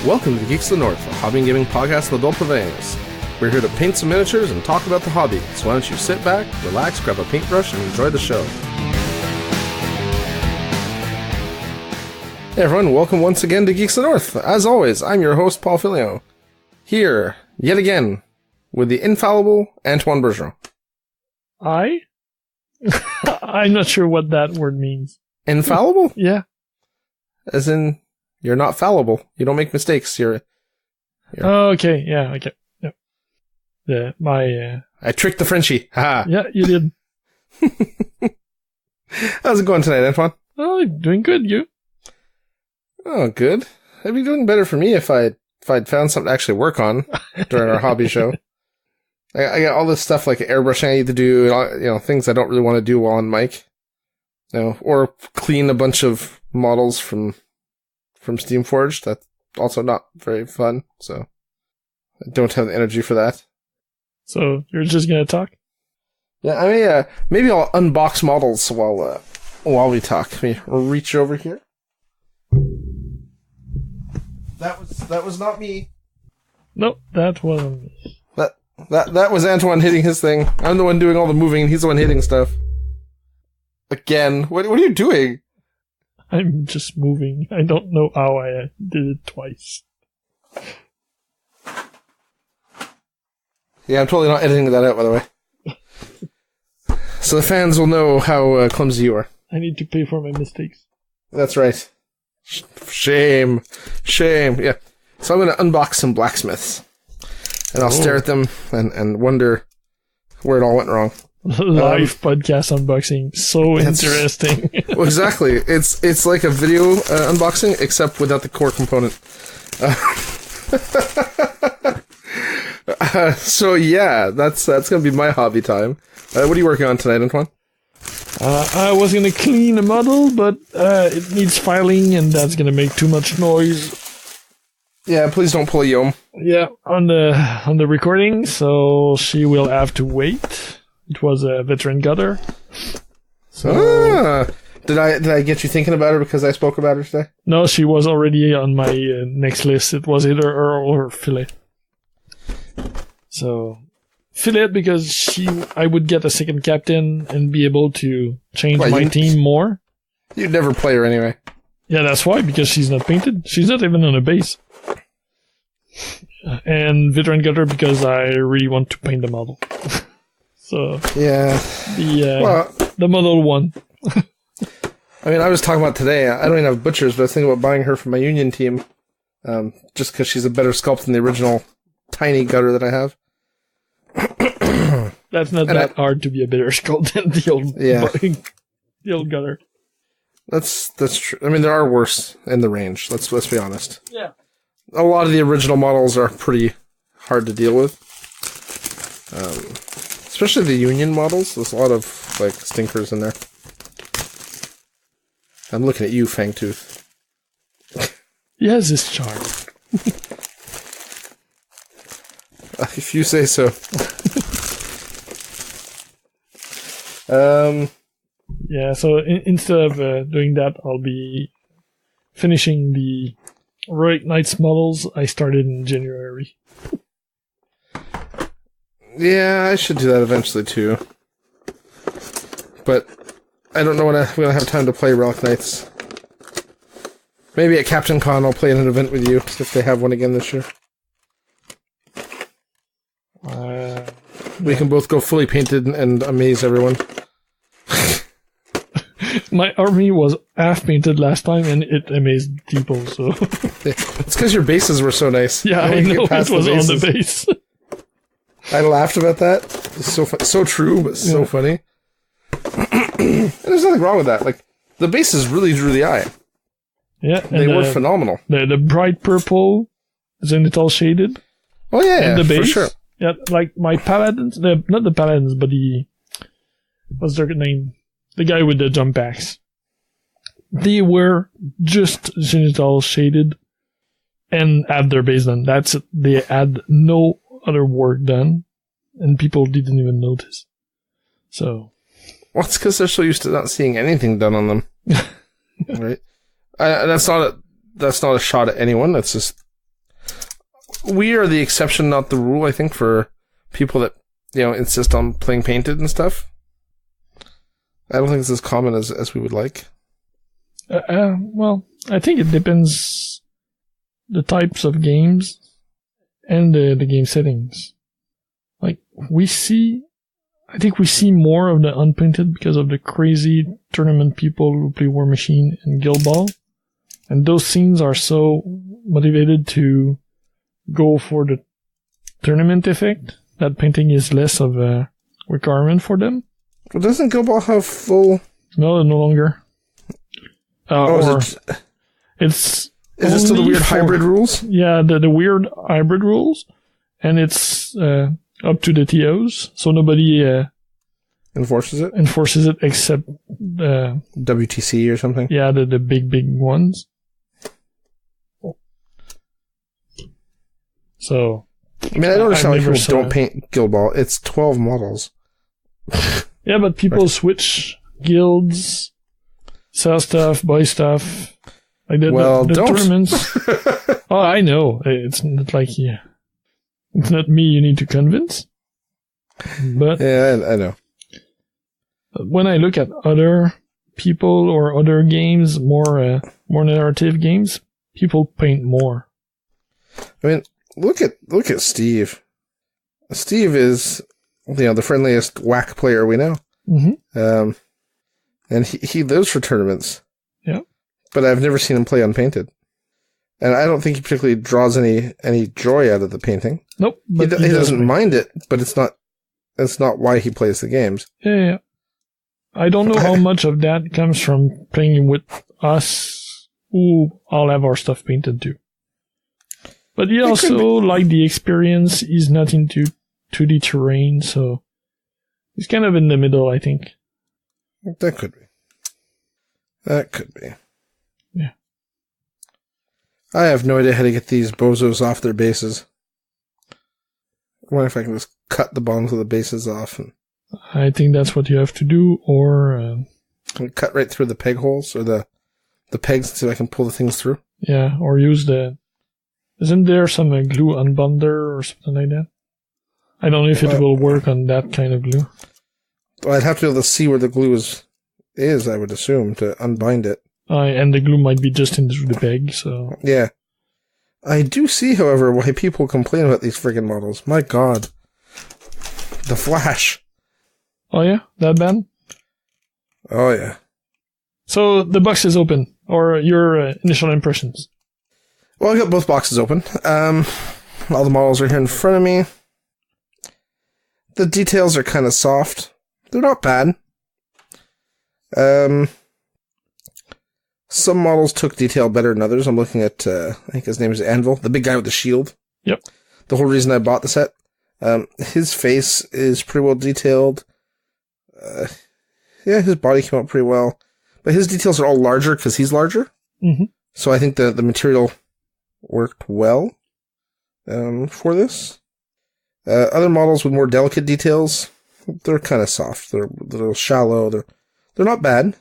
Welcome to Geeks of the North, a hobby and gaming podcast of adult purveyors. We're here to paint some miniatures and talk about the hobby, so why don't you sit back, relax, grab a paintbrush, and enjoy the show. Hey everyone, welcome once again to Geeks of the North. As always, I'm your host, Paul Filio. Here, yet again, with the infallible Antoine Bergeron. I? I'm not sure what that word means. Infallible? Yeah. As in, you're not fallible. You don't make mistakes. You're Oh, okay. Yeah, okay. Yep. I tricked the Frenchie. Ha! Yeah, you did. How's it going tonight, Antoine? Oh, doing good, you? Oh, good. It'd be doing better for me if I'd found something to actually work on during our hobby show. I got all this stuff like airbrushing I need to do, things I don't really want to do while on mic. Or clean a bunch of models from Steamforged. That's also not very fun, so I don't have the energy for that. So you're just gonna talk? Yeah, maybe I'll unbox models while we talk. Let me reach over here. That was not me. Nope, that wasn't me. That was Antoine hitting his thing. I'm the one doing all the moving, and he's the one hitting stuff. Again, what are you doing? I'm just moving. I don't know how I did it twice. Yeah, I'm totally not editing that out, by the way. So the fans will know how clumsy you are. I need to pay for my mistakes. That's right. Shame. Yeah. So I'm going to unbox some blacksmiths. And I'll stare at them and wonder where it all went wrong. Live podcast unboxing. So interesting. Well, exactly. It's like a video unboxing, except without the core component. So yeah, that's going to be my hobby time. What are you working on tonight, Antoine? I was going to clean a model, but it needs filing, and that's going to make too much noise. Yeah, please don't pull a yom. Yeah, on the recording, so she will have to wait. It was a veteran gutter. So did I get you thinking about her because I spoke about her today? No, she was already on my next list. It was either her or Fillet. So Fillet, because I would get a second captain and be able to change my team more. You'd never play her anyway. Yeah, that's why, because she's not painted. She's not even on a base. And veteran gutter because I really want to paint the model. So yeah, the model one. I mean, I was talking about today. I don't even have butchers, but I was thinking about buying her for my union team, just because she's a better sculpt than the original tiny gutter that I have. That's not that hard to be a better sculpt than the old gutter. That's true. I mean, there are worse in the range. Let's be honest. Yeah. A lot of the original models are pretty hard to deal with. Especially the Union models. There's a lot of, stinkers in there. I'm looking at you, Fangtooth. He has his charm. If you say so. Yeah, so instead of doing that, I'll be finishing the Heroic Knights models I started in January. Yeah, I should do that eventually too. But I don't know when I'm going to have time to play Relic Knights. Maybe at Captain Con I'll play in an event with you, if they have one again this year. We can both go fully painted and amaze everyone. My army was half painted last time and it amazed people, so... It's because your bases were so nice. Yeah, I know, it was on the base. I laughed about that. It's so true, but so funny. And there's nothing wrong with that. The bases really drew the eye. Yeah. They were phenomenal. The bright purple, isn't it all shaded? Oh yeah, and the base. For sure. Yeah, like my paladins, not the paladins, but what's their name? The guy with the jump axe. They were just genital shaded and had their base done. That's it. They had no other work done, and people didn't even notice. So, well, it's because they're so used to not seeing anything done on them, right? That's not a shot at anyone. That's just we are the exception, not the rule, I think, for people that, insist on playing painted and stuff. I don't think it's as common as we would like. Well, I think it depends the types of games and the game settings. Like, I think we see more of the unpainted because of the crazy tournament people who play War Machine and Guild Ball. And those scenes are so motivated to go for the tournament effect that painting is less of a requirement for them. Well, doesn't Guild Ball have full... No longer. Is it still the weird hybrid rules? Yeah, the weird hybrid rules. And it's up to the TOs, so nobody enforces it except WTC or something. Yeah, the big ones. So I mean, I don't understand why people don't paint Guild Ball. It's 12 models. Yeah, but people switch guilds, sell stuff, buy stuff. Like the tournaments. Oh, I know. It's not like it's not me you need to convince. But yeah, I know. When I look at other people or other games, more narrative games, people paint more. I mean, look at Steve. Steve is, the friendliest whack player we know. Mm-hmm. And he lives for tournaments. Yeah. But I've never seen him play unpainted. And I don't think he particularly draws any joy out of the painting. Nope. He doesn't mind it, but it's not why he plays the games. Yeah. I don't know how much of that comes from playing with us who all have our stuff painted too. But he also like the experience. He's not into 2D terrain, so he's kind of in the middle, I think. That could be. Yeah. I have no idea how to get these bozos off their bases. I wonder if I can just cut the bottoms of the bases off. I think that's what you have to do, or... cut right through the peg holes, or the pegs, so I can pull the things through. Yeah, or use Isn't there some glue unbonder or something like that? I don't know if it will work on that kind of glue. Well, I'd have to be able to see where the glue is, I would assume, to unbind it. And the glue might be just into the peg, so... Yeah. I do see, however, why people complain about these friggin' models. My god. The flash. Oh yeah? That bad? Oh yeah. So, the box is open, or your initial impressions? Well, I got both boxes open. All the models are here in front of me. The details are kind of soft. They're not bad. Some models took detail better than others. I'm looking at, I think his name is Anvil, the big guy with the shield. Yep. The whole reason I bought the set. His face is pretty well detailed. Yeah, his body came out pretty well. But his details are all larger because he's larger. Mm-hmm. So I think the material worked well for this. Other models with more delicate details, they're kind of soft. They're a little shallow. They're not bad.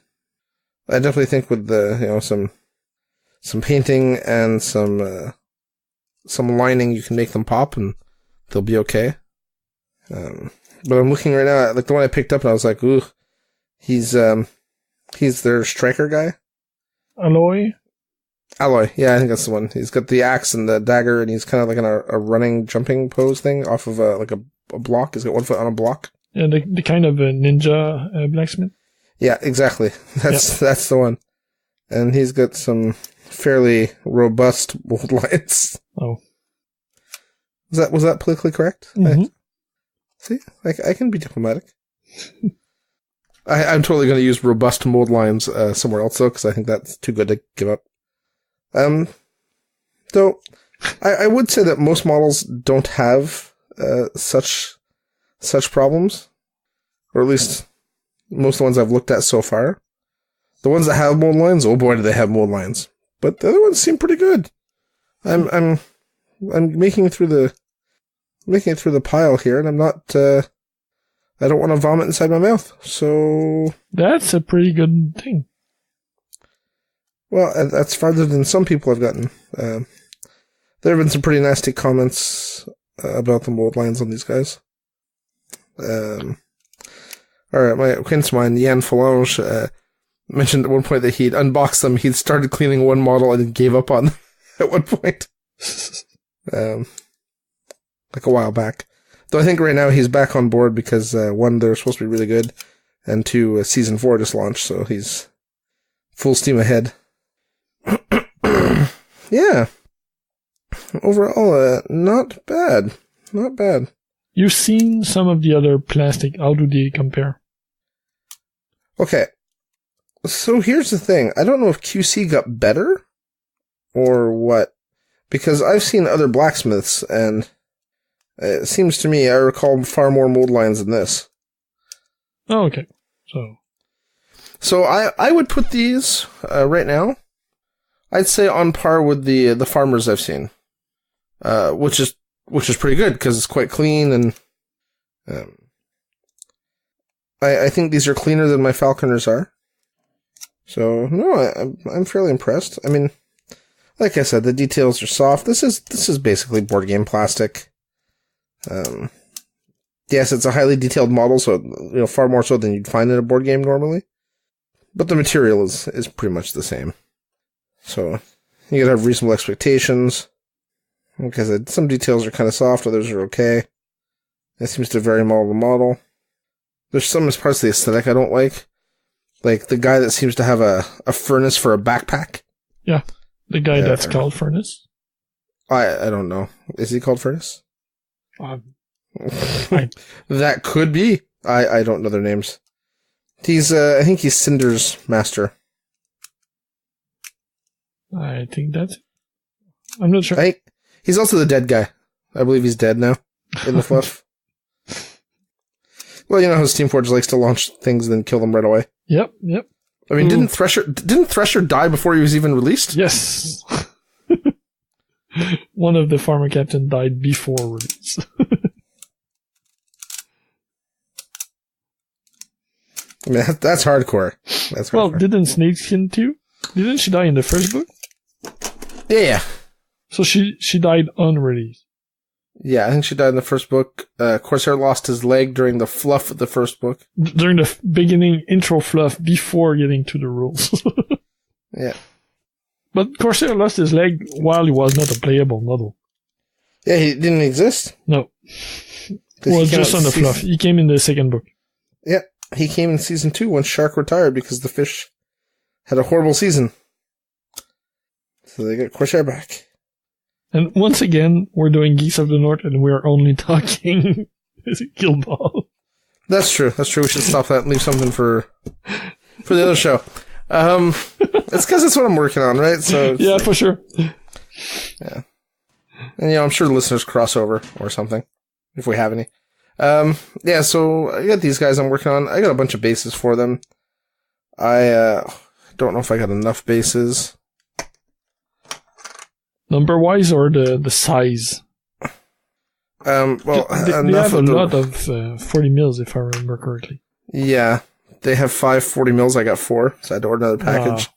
I definitely think with some painting and some lining, you can make them pop and they'll be okay. But I'm looking right now at the one I picked up and I was like, ooh, he's their striker guy. Alloy, yeah, I think that's the one. He's got the axe and the dagger, and he's kind of like in a running, jumping pose thing off of a block. He's got one foot on a block. Yeah, the kind of a ninja blacksmith. Yeah, exactly. That's the one. And he's got some fairly robust mold lines. Oh. Was that politically correct? Mm-hmm. See? I can be diplomatic. I'm totally going to use robust mold lines somewhere else, though, because I think that's too good to give up. So, I would say that most models don't have such problems. Or at least most of the ones I've looked at so far. The ones that have mold lines, oh boy, do they have mold lines. But the other ones seem pretty good. I'm making it through the pile here, and I'm not, I don't want to vomit inside my mouth, so... That's a pretty good thing. Well, that's farther than some people have gotten. There have been some pretty nasty comments about the mold lines on these guys. Alright, my acquaintance of mine, Yann Falange, mentioned at one point that he'd unboxed them, he'd started cleaning one model and then gave up on them at one point. Like a while back. Though I think right now he's back on board because, one, they're supposed to be really good, and two, Season 4 just launched, so he's full steam ahead. Yeah. Overall, not bad. Not bad. You've seen some of the other plastic. How do they compare? Okay. So here's the thing. I don't know if QC got better or what. Because I've seen other blacksmiths, and it seems to me I recall far more mold lines than this. Oh, okay. So I would put these, right now, I'd say on par with the farmers I've seen. Which is pretty good, because it's quite clean, and I think these are cleaner than my Falconers are. So, no, I'm fairly impressed. I mean, like I said, the details are soft. This is basically board game plastic. Yes, it's a highly detailed model, so, far more so than you'd find in a board game normally. But the material is pretty much the same. So, you gotta have reasonable expectations. Like I said, some details are kind of soft, others are okay. It seems to vary model to model. There's some parts of the aesthetic I don't like. Like the guy that seems to have a furnace for a backpack. Yeah, the guy that's called Furnace. I don't know. Is he called Furnace? That could be. I don't know their names. He's I think he's Cinder's master. I think that's... I'm not sure. He's also the dead guy. I believe he's dead now in the fluff. Well, you know how Steamforge likes to launch things and then kill them right away. Yep. I mean, didn't Thresher die before he was even released? Yes. One of the farmer captain died before release. I mean, that's hardcore. That's hardcore. Well, didn't Snakeskin too? Didn't she die in the first book? Yeah. So she died unreleased. Yeah, I think she died in the first book. Corsair lost his leg during the fluff of the first book. During the beginning intro fluff before getting to the rules. Yeah. But Corsair lost his leg while he was not a playable model. Yeah, he didn't exist. No. Well, just on the fluff. He came in the second book. Yeah, he came in season 2 when Shark retired because the fish had a horrible season. So they got Corsair back. And once again, we're doing Geeks of the North, and we're only talking Guild Ball. That's true. We should stop that and leave something for the other show. It's because it's what I'm working on, right? So yeah, for sure. Yeah, and I'm sure the listeners cross over or something if we have any. Yeah. So I got these guys I'm working on. I got a bunch of bases for them. I don't know if I got enough bases. Number-wise or the size? Well, they have a lot of 40 mils, if I remember correctly. Yeah, they have 5 40 mils. I got 4, so I had to order another package.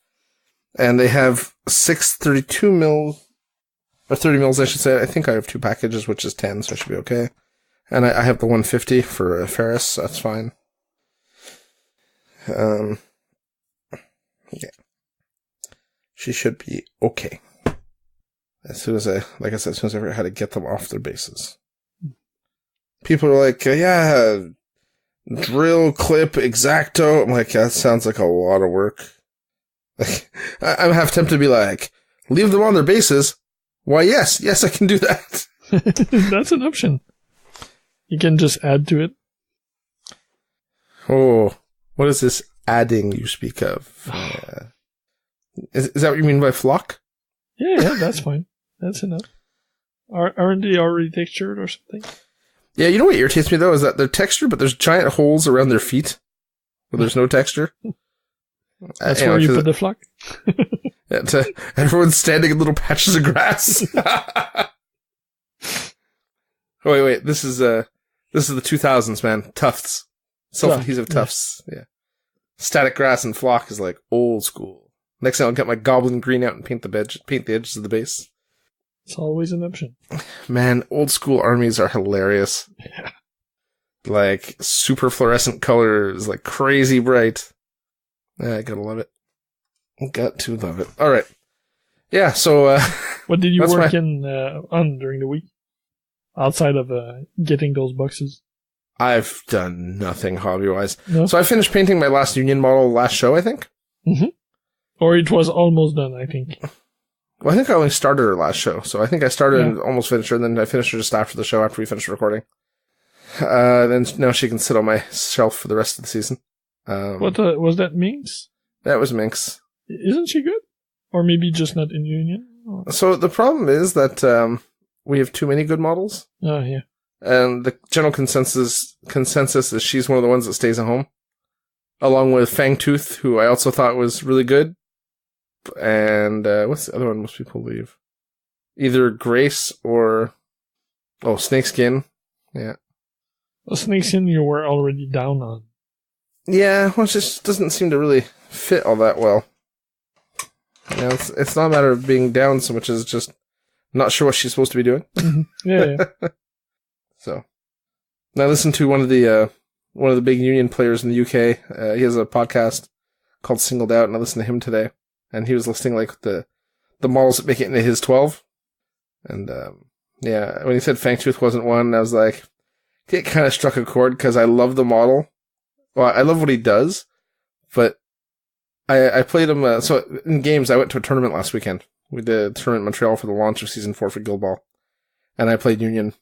And they have 6 32 mils, or 30 mils, I should say. I think I have 2 packages, which is 10, so I should be okay. And I have the 150 for Ferris, so that's fine. Yeah. She should be okay. As soon as I figure out how to get them off their bases. People are like, yeah, drill, clip, X-Acto. I'm like, that sounds like a lot of work. Like, I'm half tempted to be like, leave them on their bases. Why, yes, I can do that. That's an option. You can just add to it. Oh, what is this adding you speak of? Is that what you mean by flock? Yeah, that's fine. That's enough. Aren't they already textured or something? Yeah, you know what irritates me though is that they're textured, but there's giant holes around their feet where there's no texture. That's where you put the flock. Everyone's standing in little patches of grass. Oh, wait, this is the 2000s, man. Tufts, self-adhesive tufts. Yeah, static grass and flock is like old school. Next thing I'll get my goblin green out and paint the edges of the base. It's always an option. Man, old school armies are hilarious. Yeah. Like, super fluorescent colors, like crazy bright. I gotta love it. Got to love it. Alright. Yeah, so, What did you work on during the week? Outside of getting those boxes? I've done nothing hobby-wise. No? So I finished painting my last Union model last show, I think. Mm-hmm. Or it was almost done, I think. Well, I think I only started her last show. So I think I started and almost finished her, and then I finished her just after the show, after we finished recording. Then now she can sit on my shelf for the rest of the season. What was that Minx? That was Minx. Isn't she good? Or maybe just not in Union? Oh. So the problem is that we have too many good models. Oh, yeah. And the general consensus is she's one of the ones that stays at home. Along with Fangtooth, who I also thought was really good. And what's the other one most people leave? Either Grace or... Oh, Snakeskin. Yeah. Well, Snakeskin you were already down on. Yeah, well, it just doesn't seem to really fit all that well. You know, it's not a matter of being down so much as just not sure what she's supposed to be doing. Mm-hmm. Yeah. So, now I listened to one of the big Union players in the UK. He has a podcast called Singled Out, and I listened to him today. And he was listing like the models that make it into his 12. And yeah, when he said Fangtooth wasn't one, I was like, it kind of struck a chord because I love the model. Well, I love what he does, but I played him. So in games, I went to a tournament last weekend. We did a tournament in Montreal for the launch of Season 4 for Guild Ball. And I played Union.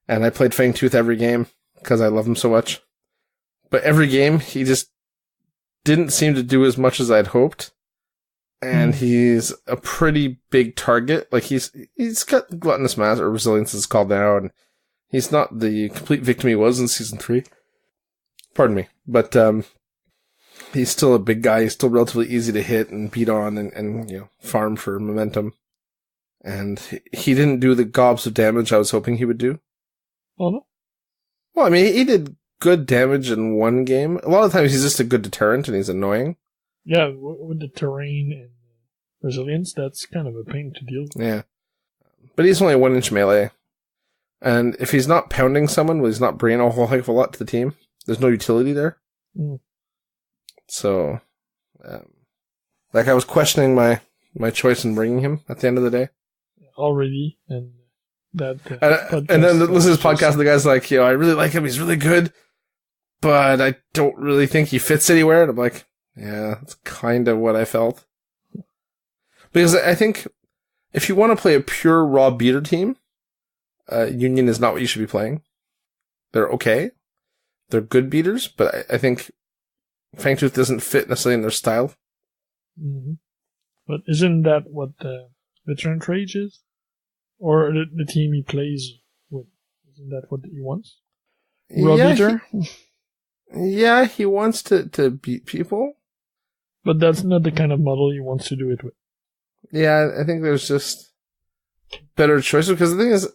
And I played Fangtooth every game because I love him so much. But every game, he just didn't seem to do as much as I'd hoped. And he's a pretty big target. Like, he's got gluttonous mass, or resilience is called now, and he's not the complete victim he was in Season 3. Pardon me. But, he's still a big guy. He's still relatively easy to hit and beat on and you know, farm for momentum. And he didn't do the gobs of damage I was hoping he would do. Oh, no? Well, I mean, he did good damage in one game. A lot of times he's just a good deterrent and he's annoying. Yeah, with the terrain and resilience, that's kind of a pain to deal with. Yeah. But he's only a 1-inch melee. And if he's not pounding someone, well, he's not bringing a whole heck of a lot to the team. There's no utility there. Mm. So, like, I was questioning my choice in bringing him at the end of the day. Already, and that... and then listen to this podcast, and the guy's like, you know, I really like him, he's really good, but I don't really think he fits anywhere. And I'm like, yeah, that's kind of what I felt. Because I think if you want to play a pure raw beater team, Union is not what you should be playing. They're okay. They're good beaters, but I think Fangtooth doesn't fit necessarily in their style. Mm-hmm. But isn't that what the veteran rage is? Or the team he plays with? Isn't that what he wants? Raw beater? Yeah, he wants to beat people. But that's not the kind of model he wants to do it with. Yeah, I think there's just better choices, because the thing is,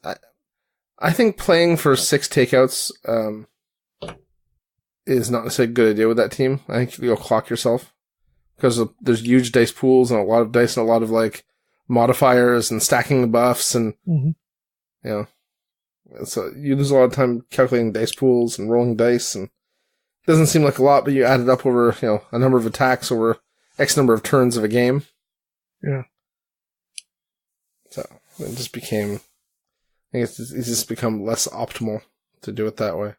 I think playing for 6 takeouts is not necessarily a good idea with that team. I think you'll clock yourself, because there's huge dice pools and a lot of dice and a lot of like modifiers and stacking the buffs and you know, so you lose a lot of time calculating dice pools and rolling dice, and it doesn't seem like a lot, but you add it up over, you know, a number of attacks over X number of turns of a game. Yeah. So it just became, I guess it's just become less optimal to do it that way.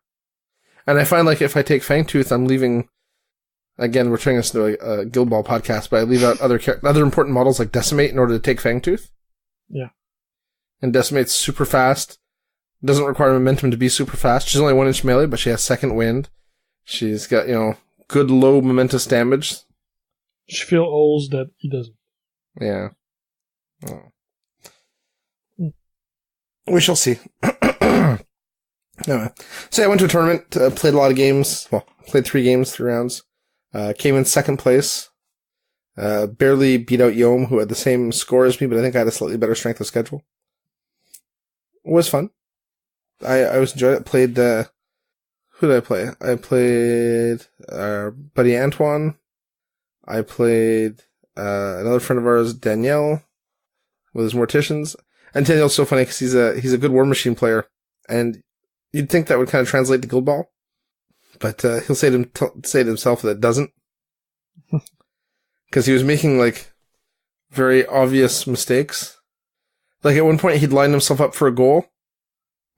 And I find like if I take Fangtooth, I'm leaving, again, we're turning this into a Guild Ball podcast, but I leave out other important models like Decimate in order to take Fangtooth. Yeah. And Decimate's super fast. Doesn't require momentum to be super fast. She's only 1-inch melee, but she has second wind. She's got, you know, good low momentous damage. She fills holes that he doesn't. Yeah. Oh. We shall see. Anyway. So yeah, I went to a tournament, played a lot of games. Well, played 3 games, 3 rounds. Came in second place. Barely beat out Yom, who had the same score as me, but I think I had a slightly better strength of schedule. It was fun. I was enjoying it. Played, who did I play? I played our buddy Antoine. I played another friend of ours, Danielle, with his Morticians. And Daniel's so funny because he's a good War Machine player, and you'd think that would kind of translate to Guild Ball, but he'll say to himself that it doesn't, because he was making like very obvious mistakes. Like at one point, he'd lined himself up for a goal,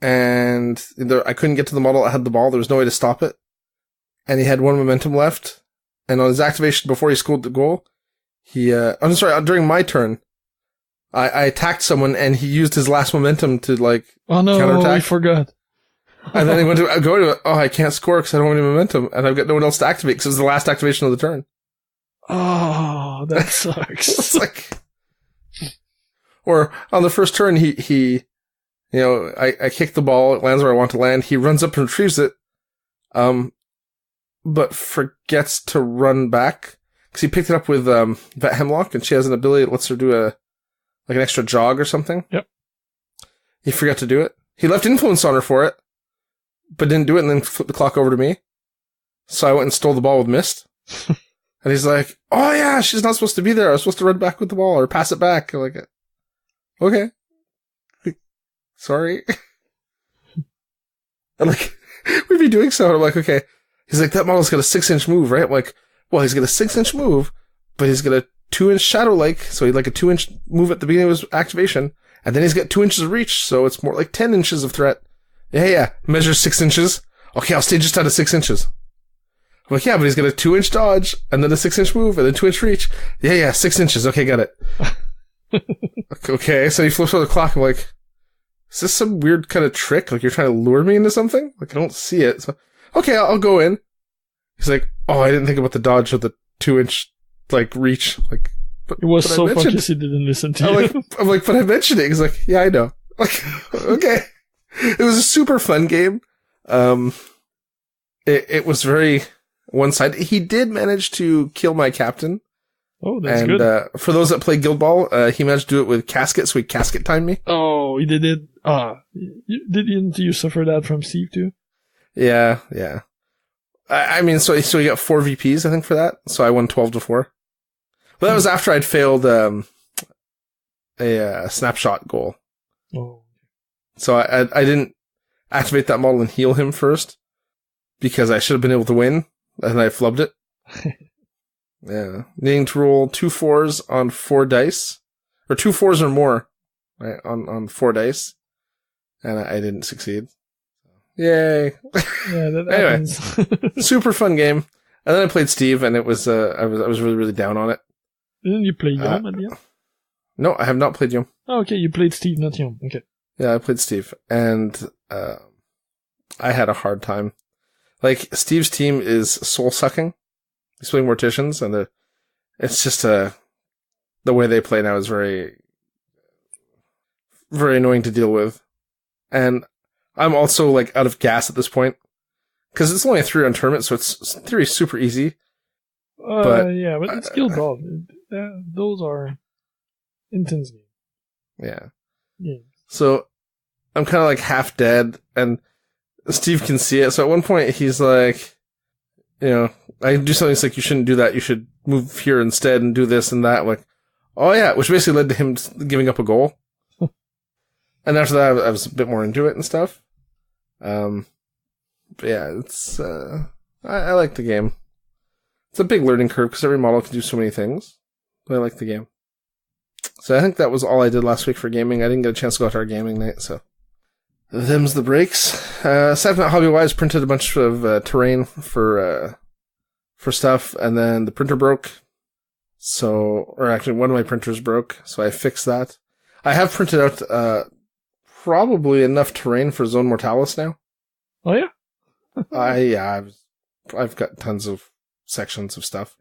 and I couldn't get to the model that had the ball. There was no way to stop it, and he had one momentum left. And on his activation before he scored the goal, during my turn, I attacked someone, and he used his last momentum to counterattack. I forgot. And then he went to go to it. Oh, I can't score because I don't have any momentum, and I've got no one else to activate because it was the last activation of the turn. Oh, that sucks. It's like, or on the first turn, he I kick the ball, it lands where I want to land. He runs up and retrieves it, but forgets to run back because he picked it up with Vet Hemlock, and she has an ability that lets her do an extra jog or something. Yep. He forgot to do it. He left influence on her for it, but didn't do it, and then flipped the clock over to me. So I went and stole the ball with Mist. And he's like, oh yeah, she's not supposed to be there. I was supposed to run back with the ball or pass it back. I'm like, okay. Sorry. And we'd be doing so. And I'm like, okay. He's like, that model's got a 6-inch move, right? I'm like, well, he's got a 6-inch move, but he's got a 2-inch Shadow Lake. So he'd like a 2-inch move at the beginning of his activation. And then he's got 2 inches of reach. So it's more like 10 inches of threat. Yeah. Measure 6 inches. Okay, I'll stay just out of 6 inches. I'm like, yeah, but he's got a 2-inch dodge, and then a 6-inch move, and then 2-inch reach. Yeah, 6 inches. Okay, got it. Okay, so he flips over the clock. I'm like, is this some weird kind of trick? Like, you're trying to lure me into something? Like, I don't see it. So, okay, I'll go in. He's like, oh, I didn't think about the dodge of the 2-inch, reach. Like, but, it was so focused he didn't listen to you. I'm like, but I mentioned it. He's like, yeah, I know. Like, okay. It was a super fun game. It was very one-sided. He did manage to kill my captain. Oh, that's good. For those that play Guild Ball, he managed to do it with casket, so he casket timed me. Oh, he did it. Didn't you suffer that from Steve too? Yeah. I mean, so he got 4 VPs, I think, for that. So I won 12-4. Well, that was after I'd failed a snapshot goal. Oh. So I didn't activate that model and heal him first, because I should have been able to win, and I flubbed it. Yeah. Needing to roll 2 4s on 4 dice, or 2 4s or more, right, on 4 dice, and I didn't succeed. Yay. Yeah, that anyway, super fun game. And then I played Steve, and it was, I was really, really down on it. Didn't you play Yom at the end? No, I have not played Yom. Oh, okay, you played Steve, not Yom. Okay. Yeah, I played Steve, and I had a hard time. Like, Steve's team is soul-sucking. He's playing Morticians, and it's just the way they play now is very, very annoying to deal with. And I'm also, out of gas at this point, because it's only a 3-round tournament, so it's in theory super easy. But it's Guild Ball. Those are intense games. Yeah. Yeah. So I'm kind of half dead, and Steve can see it. So at one point he's like, I do something. He's like, you shouldn't do that. You should move here instead and do this and that. I'm like, oh yeah, which basically led to him giving up a goal. And after that, I was a bit more into it and stuff. But yeah, it's I like the game. It's a big learning curve because every model can do so many things. But I like the game. So I think that was all I did last week for gaming. I didn't get a chance to go to our gaming night, so them's the breaks. Aside from that, hobby-wise, printed a bunch of terrain for stuff, and then the printer broke. Or actually, one of my printers broke, so I fixed that. I have printed out probably enough terrain for Zone Mortalis now. Oh yeah? I've got tons of sections of stuff.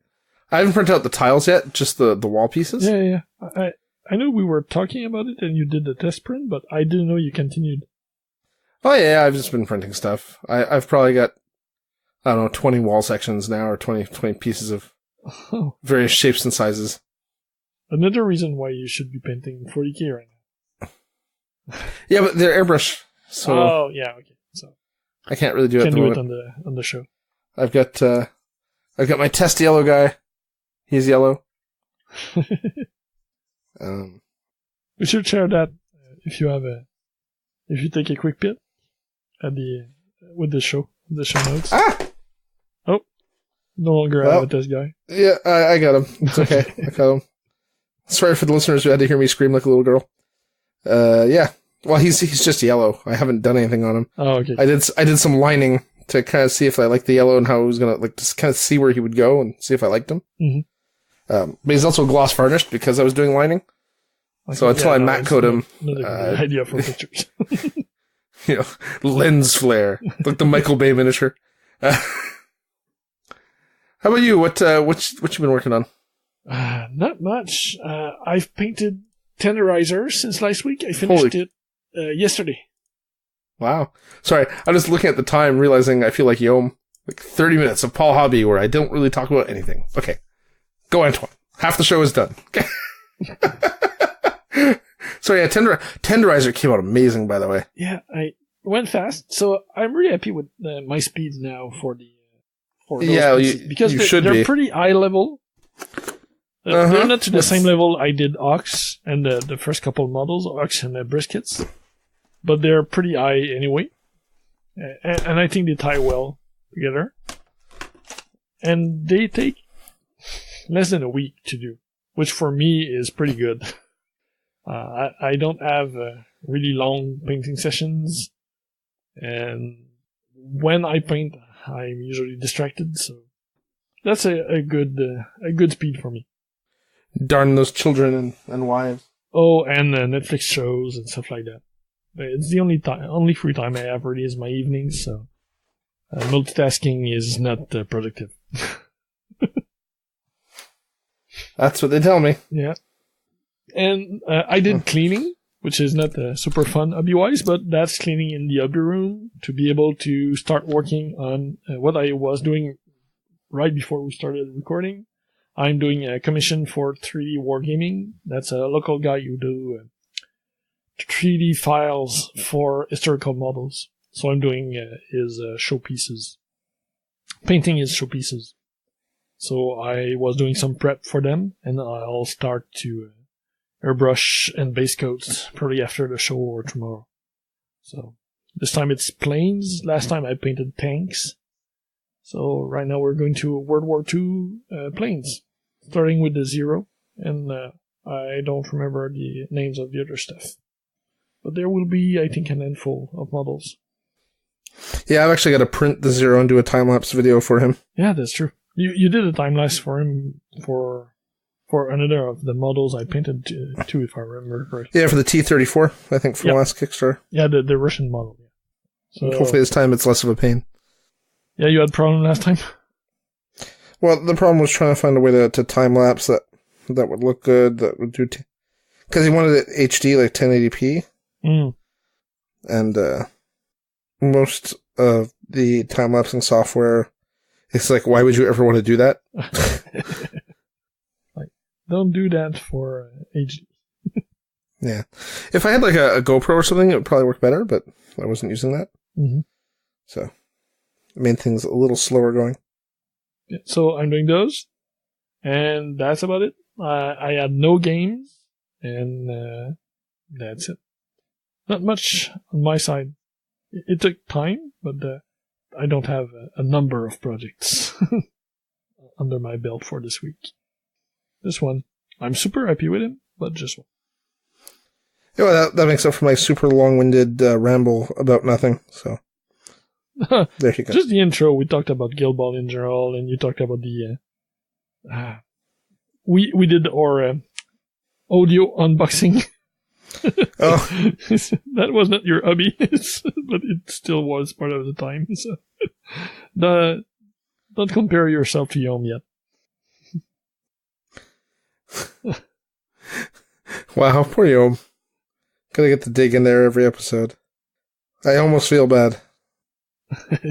I haven't printed out the tiles yet, just the wall pieces. Yeah. I know we were talking about it and you did the test print, but I didn't know you continued. Oh yeah, I've just been printing stuff. I've probably got, 20 wall sections now, or 20 pieces of various shapes and sizes. Another reason why you should be painting 40K right now. Yeah, but they're airbrush, so... Oh, yeah, okay. So I can't really do it at the moment. Can't do it on the show. I've got my test yellow guy. He's yellow. We should share that if you take a quick bit with the show notes. Oh, no longer have it, this guy. Yeah, I got him. It's okay. I got him. Sorry for the listeners who had to hear me scream like a little girl. Yeah. Well, he's just yellow. I haven't done anything on him. Oh, okay. I did some lining to kind of see if I liked the yellow and how I was gonna just kind of see where he would go and see if I liked him. Mm-hmm. But he's also gloss varnished because I was doing lining. Okay, so until I matte coat him, not a good idea for pictures. Lens flare, like the Michael Bay miniature. How about you? What you been working on? Not much. I've painted Tenderizer since last week. I finished it yesterday. Wow. Sorry, I'm just looking at the time, realizing I feel like Yom. Like 30 minutes of Paul Hobby where I don't really talk about anything. Okay. Go, Antoine. Half the show is done. Okay. So yeah, Tenderizer came out amazing, by the way. Yeah, I went fast. So I'm really happy with my speeds now for those pieces, because they're pretty high level. They're not to the same level I did Ox and the first couple of models, Ox and Briskets, but they're pretty high anyway. And I think they tie well together. And they take less than a week to do, which for me is pretty good. I don't have really long painting sessions, and when I paint, I'm usually distracted, so that's a good speed for me. Darn those children and wives. Oh, and Netflix shows and stuff like that. It's the only free time I have really is my evenings, so multitasking is not productive. That's what they tell me. Yeah. And I did cleaning, which is not super fun hobby-wise, but that's cleaning in the hobby room to be able to start working on what I was doing right before we started recording. I'm doing a commission for 3D Wargaming. That's a local guy who do 3D files for historical models. So I'm doing his showpieces. Painting his showpieces. So I was doing some prep for them, and I'll start to airbrush and base coats probably after the show or tomorrow. So this time it's planes. Last time I painted tanks. So right now we're going to World War II planes, starting with the Zero, and I don't remember the names of the other stuff. But there will be, I think, an handful of models. Yeah, I've actually got to print the Zero and do a time-lapse video for him. Yeah, that's true. You did a time-lapse for him for another of the models I painted too, if I remember correctly. Yeah, for the T-34, I think, for the last Kickstarter. Yeah, the Russian model. Yeah. So, hopefully this time it's less of a pain. Yeah, you had a problem last time? Well, the problem was trying to find a way to time-lapse that would look good, that would do... Because he wanted it HD, like 1080p. And most of the time-lapsing software, it's like, why would you ever want to do that? Like, don't do that for HD. Yeah. If I had like a GoPro or something, it would probably work better, but I wasn't using that. Mm-hmm. So, it made things a little slower going. Yeah, so I'm doing those, and that's about it. I had no games, and that's it. Not much on my side. It took time, but I don't have a number of projects under my belt for this week. This one, I'm super happy with him, but just one. Yeah, well, that makes up for my super long-winded ramble about nothing, so. There you go. Just the intro, we talked about Guild Ball in general, and you talked about the... we did our audio unboxing. Oh. That was not your hobby, but it still was part of the time. So don't compare yourself to Yom yet. Wow, poor Yom. Gotta get to dig in there every episode. I almost feel bad.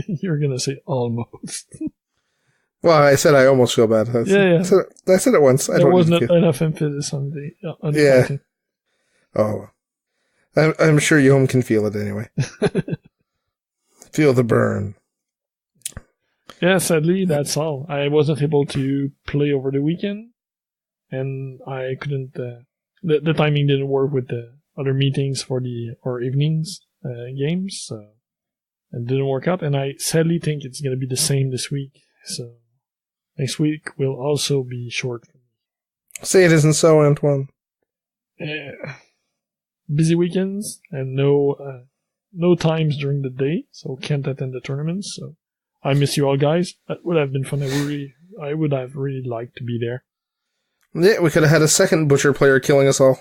You're gonna say almost. Well, I said I almost feel bad. Yeah. I said it once. There wasn't enough emphasis on the fighting. Oh, I'm sure Yom can feel it anyway. Feel the burn. Yeah, sadly, that's all. I wasn't able to play over the weekend, and I couldn't. The timing didn't work with other meetings for our evenings games. So it didn't work out, and I sadly think it's going to be the same this week. So next week will also be short for me. Say it isn't so, Antoine. Busy weekends and no times during the day, so can't attend the tournaments. So I miss you all, guys. That would have been fun. I would have really liked to be there. Yeah, we could have had a second butcher player killing us all.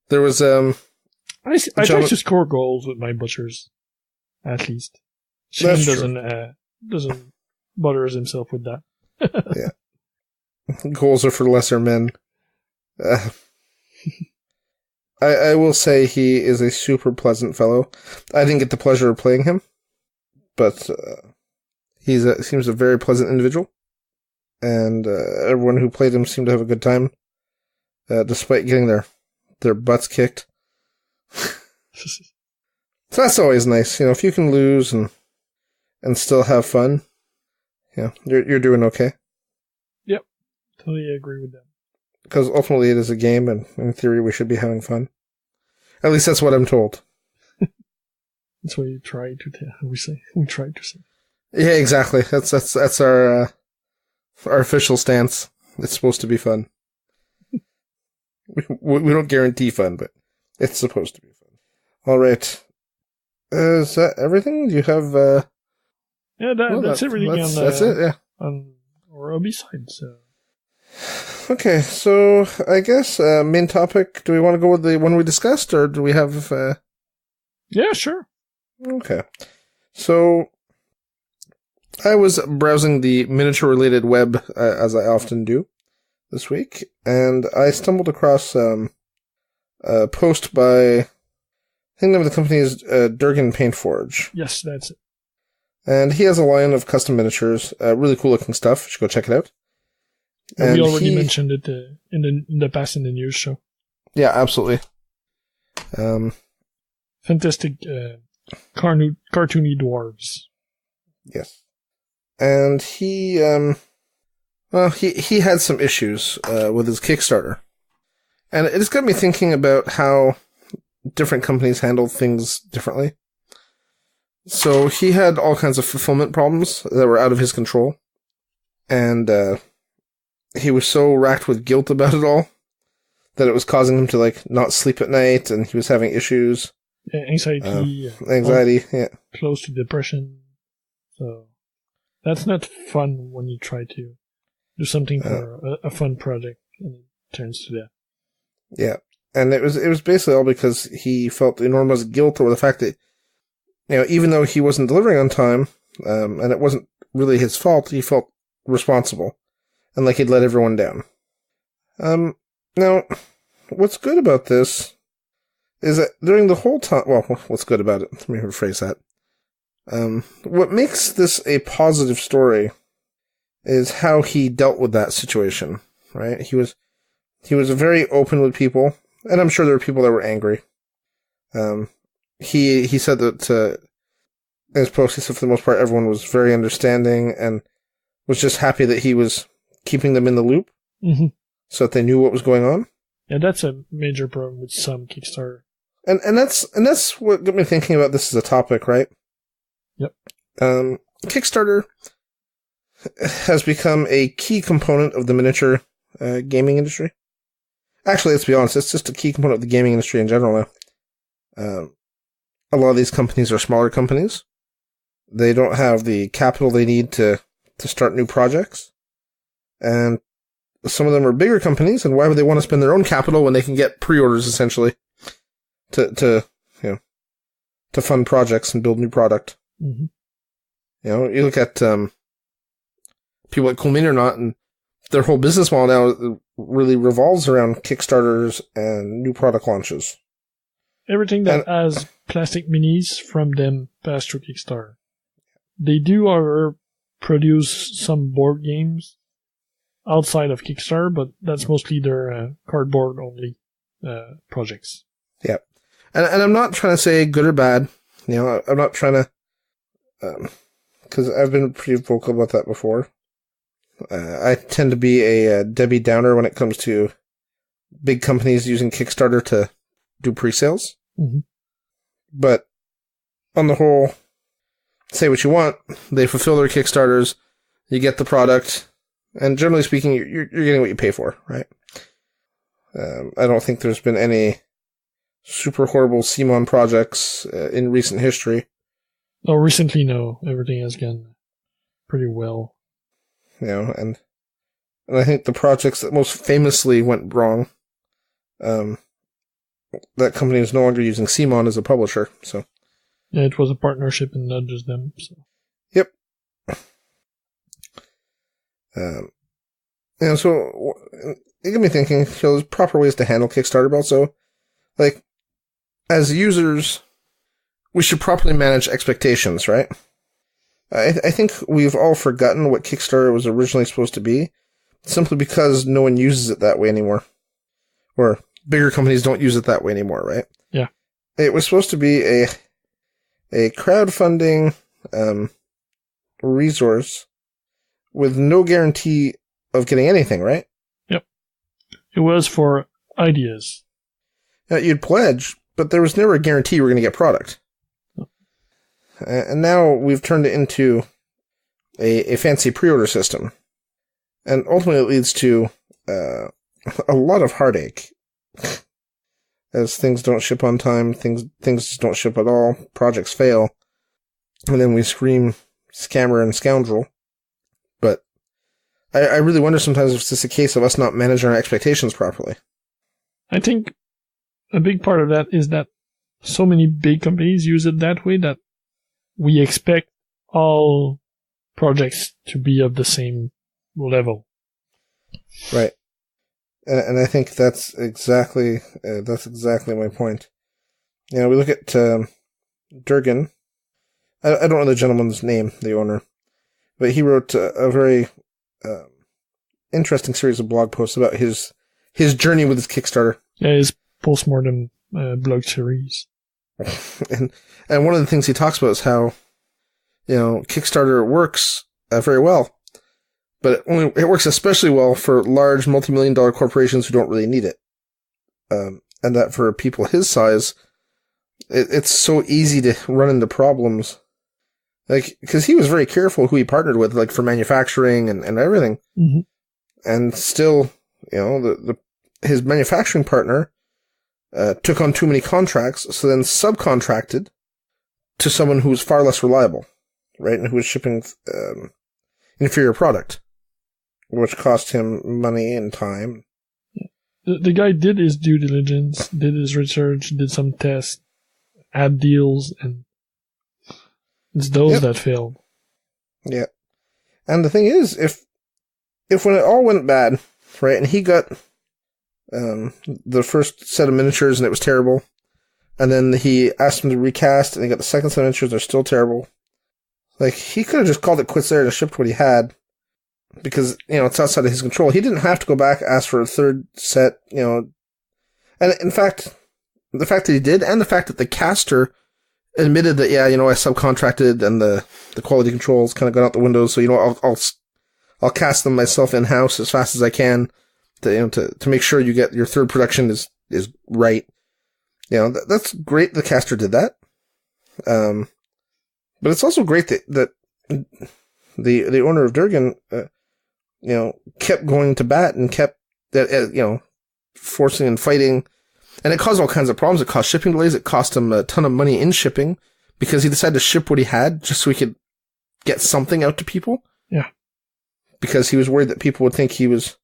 There was I try to score goals with my butchers, at least. Shane doesn't bother himself with that. Yeah, goals are for lesser men. I will say he is a super pleasant fellow. I didn't get the pleasure of playing him, but he seems a very pleasant individual, and everyone who played him seemed to have a good time, despite getting their butts kicked. So that's always nice, if you can lose and still have fun, you're doing okay. Yep, totally agree with that. Because ultimately it is a game, and in theory we should be having fun. At least that's what I'm told. That's what we try to say. We try to say. Yeah, exactly. That's our official stance. It's supposed to be fun. we don't guarantee fun, but it's supposed to be fun. All right. Is that everything? Do you have? Yeah, that's everything. That's it. Yeah. On our hobby side. So. Okay, so I guess main topic. Do we want to go with the one we discussed, or do we have? Yeah, sure. Okay, so I was browsing the miniature-related web as I often do this week, and I stumbled across a post by I think the name of the company is Durgan Paintforge. Yes, that's it. And he has a line of custom miniatures, really cool-looking stuff. You should go check it out. And we already mentioned it in the past in the news show. Yeah, absolutely. Fantastic cartoony dwarves. Yes. And he had some issues with his Kickstarter. And it just got me thinking about how different companies handle things differently. So he had all kinds of fulfillment problems that were out of his control. And he was so racked with guilt about it all that it was causing him to not sleep at night, and he was having issues. Yeah, anxiety. Yeah. Close to depression. So that's not fun when you try to do something for a fun project and it turns to that. Yeah. And it was basically all because he felt enormous guilt over the fact that, even though he wasn't delivering on time, and it wasn't really his fault, he felt responsible. And he'd let everyone down. Now, what's good about this is that during the whole time... Well, what's good about it? Let me rephrase that. What makes this a positive story is how he dealt with that situation, right? He was very open with people, and I'm sure there were people that were angry. He said that in his post, he said for the most part, everyone was very understanding and was just happy that he was keeping them in the loop, so that they knew what was going on. Yeah, that's a major problem with some Kickstarter. And that's what got me thinking about this as a topic, right? Yep. Kickstarter has become a key component of the miniature gaming industry. Actually, let's be honest, it's just a key component of the gaming industry in general now. A lot of these companies are smaller companies. They don't have the capital they need to start new projects. And some of them are bigger companies, and why would they want to spend their own capital when they can get pre-orders, essentially, to fund projects and build new product? Mm-hmm. You look at people like Cool Mini or Not, and their whole business model now really revolves around Kickstarters and new product launches. Everything that has plastic minis from them passed through Kickstarter. They do, however, produce some board games outside of Kickstarter, but that's mostly their cardboard-only projects. Yeah. And I'm not trying to say good or bad. I'm not trying to... Because I've been pretty vocal about that before. I tend to be a Debbie Downer when it comes to big companies using Kickstarter to do pre-sales. Mm-hmm. But on the whole, say what you want. They fulfill their Kickstarters. You get the product. And generally speaking, you're getting what you pay for, right? I don't think there's been any super horrible CMON projects in recent history. Oh, recently, no. Everything has gone pretty well. And I think the projects that most famously went wrong, that company is no longer using CMON as a publisher, so. Yeah, it was a partnership and not just them, so. Yep. So it got me thinking, there's proper ways to handle Kickstarter, but also, like, as users, we should properly manage expectations, right? I think we've all forgotten what Kickstarter was originally supposed to be, simply because no one uses it that way anymore. Or bigger companies don't use it that way anymore, right? Yeah. It was supposed to be a crowdfunding resource with no guarantee of getting anything, right? Yep. It was for ideas. Now, you'd pledge, but there was never a guarantee you were going to get product. And now we've turned it into a fancy pre-order system. And ultimately it leads to a lot of heartache. As things don't ship on time, things don't ship at all, projects fail, and then we scream scammer and scoundrel. But I really wonder sometimes if it's just a case of us not managing our expectations properly. I think a big part of that is that so many big companies use it that way that we expect all projects to be of the same level. Right. And I think that's exactly my point. We look at Durgan. I don't know the gentleman's name, the owner, but he wrote a very interesting series of blog posts about his journey with his Kickstarter. Yeah, his postmortem blog series. And one of the things he talks about is how, Kickstarter works very well, but it works especially well for large multi-million-dollar corporations who don't really need it. And that for people his size, it's so easy to run into problems. Like, because he was very careful who he partnered with, like for manufacturing and everything. Mm-hmm. And still, his manufacturing partner took on too many contracts, so then subcontracted to someone who was far less reliable, right? And who was shipping inferior product, which cost him money and time. The guy did his due diligence, did his research, did some tests, had deals, and it's those that failed. Yeah. And the thing is, if when it all went bad, right, and he got the first set of miniatures and it was terrible, and then he asked him to recast and he got the second set of miniatures, they're still terrible. Like, he could have just called it quits there and shipped what he had, because, it's outside of his control. He didn't have to go back, ask for a third set, and in fact, the fact that he did, and the fact that the caster admitted that, I subcontracted and the quality controls kind of got out the window, so, I'll cast them myself in-house as fast as I can to make sure you get your third production is right. That's great the caster did that. But it's also great that the owner of Durgan, kept going to bat and kept, forcing and fighting. And it caused all kinds of problems. It caused shipping delays. It cost him a ton of money in shipping because he decided to ship what he had just so he could get something out to people. Yeah. Because he was worried that people would think he was,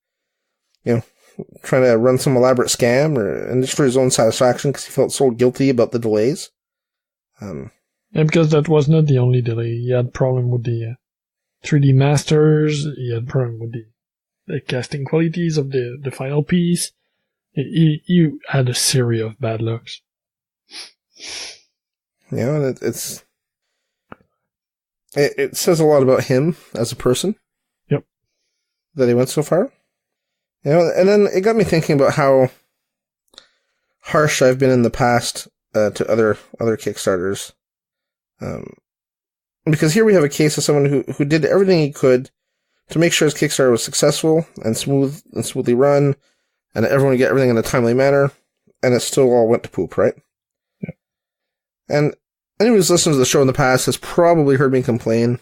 trying to run some elaborate scam and just for his own satisfaction because he felt so guilty about the delays. And because that was not the only delay. He had problem with the 3D masters. He had problem with the casting qualities of the final piece. He had a series of bad lucks. And it says a lot about him as a person. Yep. That he went so far. And then it got me thinking about how harsh I've been in the past to other Kickstarters. Because here we have a case of someone who did everything he could to make sure his Kickstarter was successful and smoothly run, and everyone would get everything in a timely manner. and it still all went to poop, right? Yeah. And anyone who's listened to the show in the past has probably heard me complain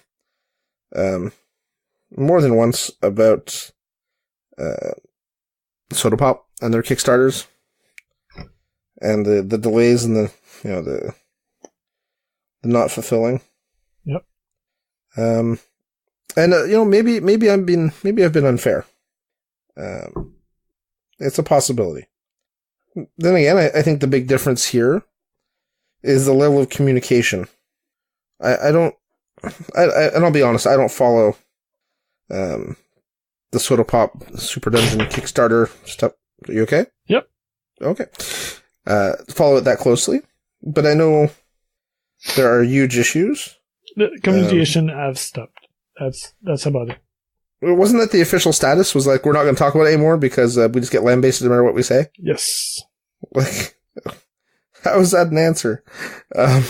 more than once about Soda Pop and their Kickstarters and the delays and the not fulfilling. Yep. And maybe I've been unfair. It's a possibility. Then again, I think the big difference here is the level of communication. And I'll be honest, I don't follow the Soda Pop Super Dungeon Kickstarter stuff. Are you okay? Yep. Okay. Follow it that closely, but I know there are huge issues. The communication have stopped. That's about it. Wasn't that the official status? Was like, we're not going to talk about it anymore because we just get lambasted no matter what we say? Yes. Like, how is that an answer? Well,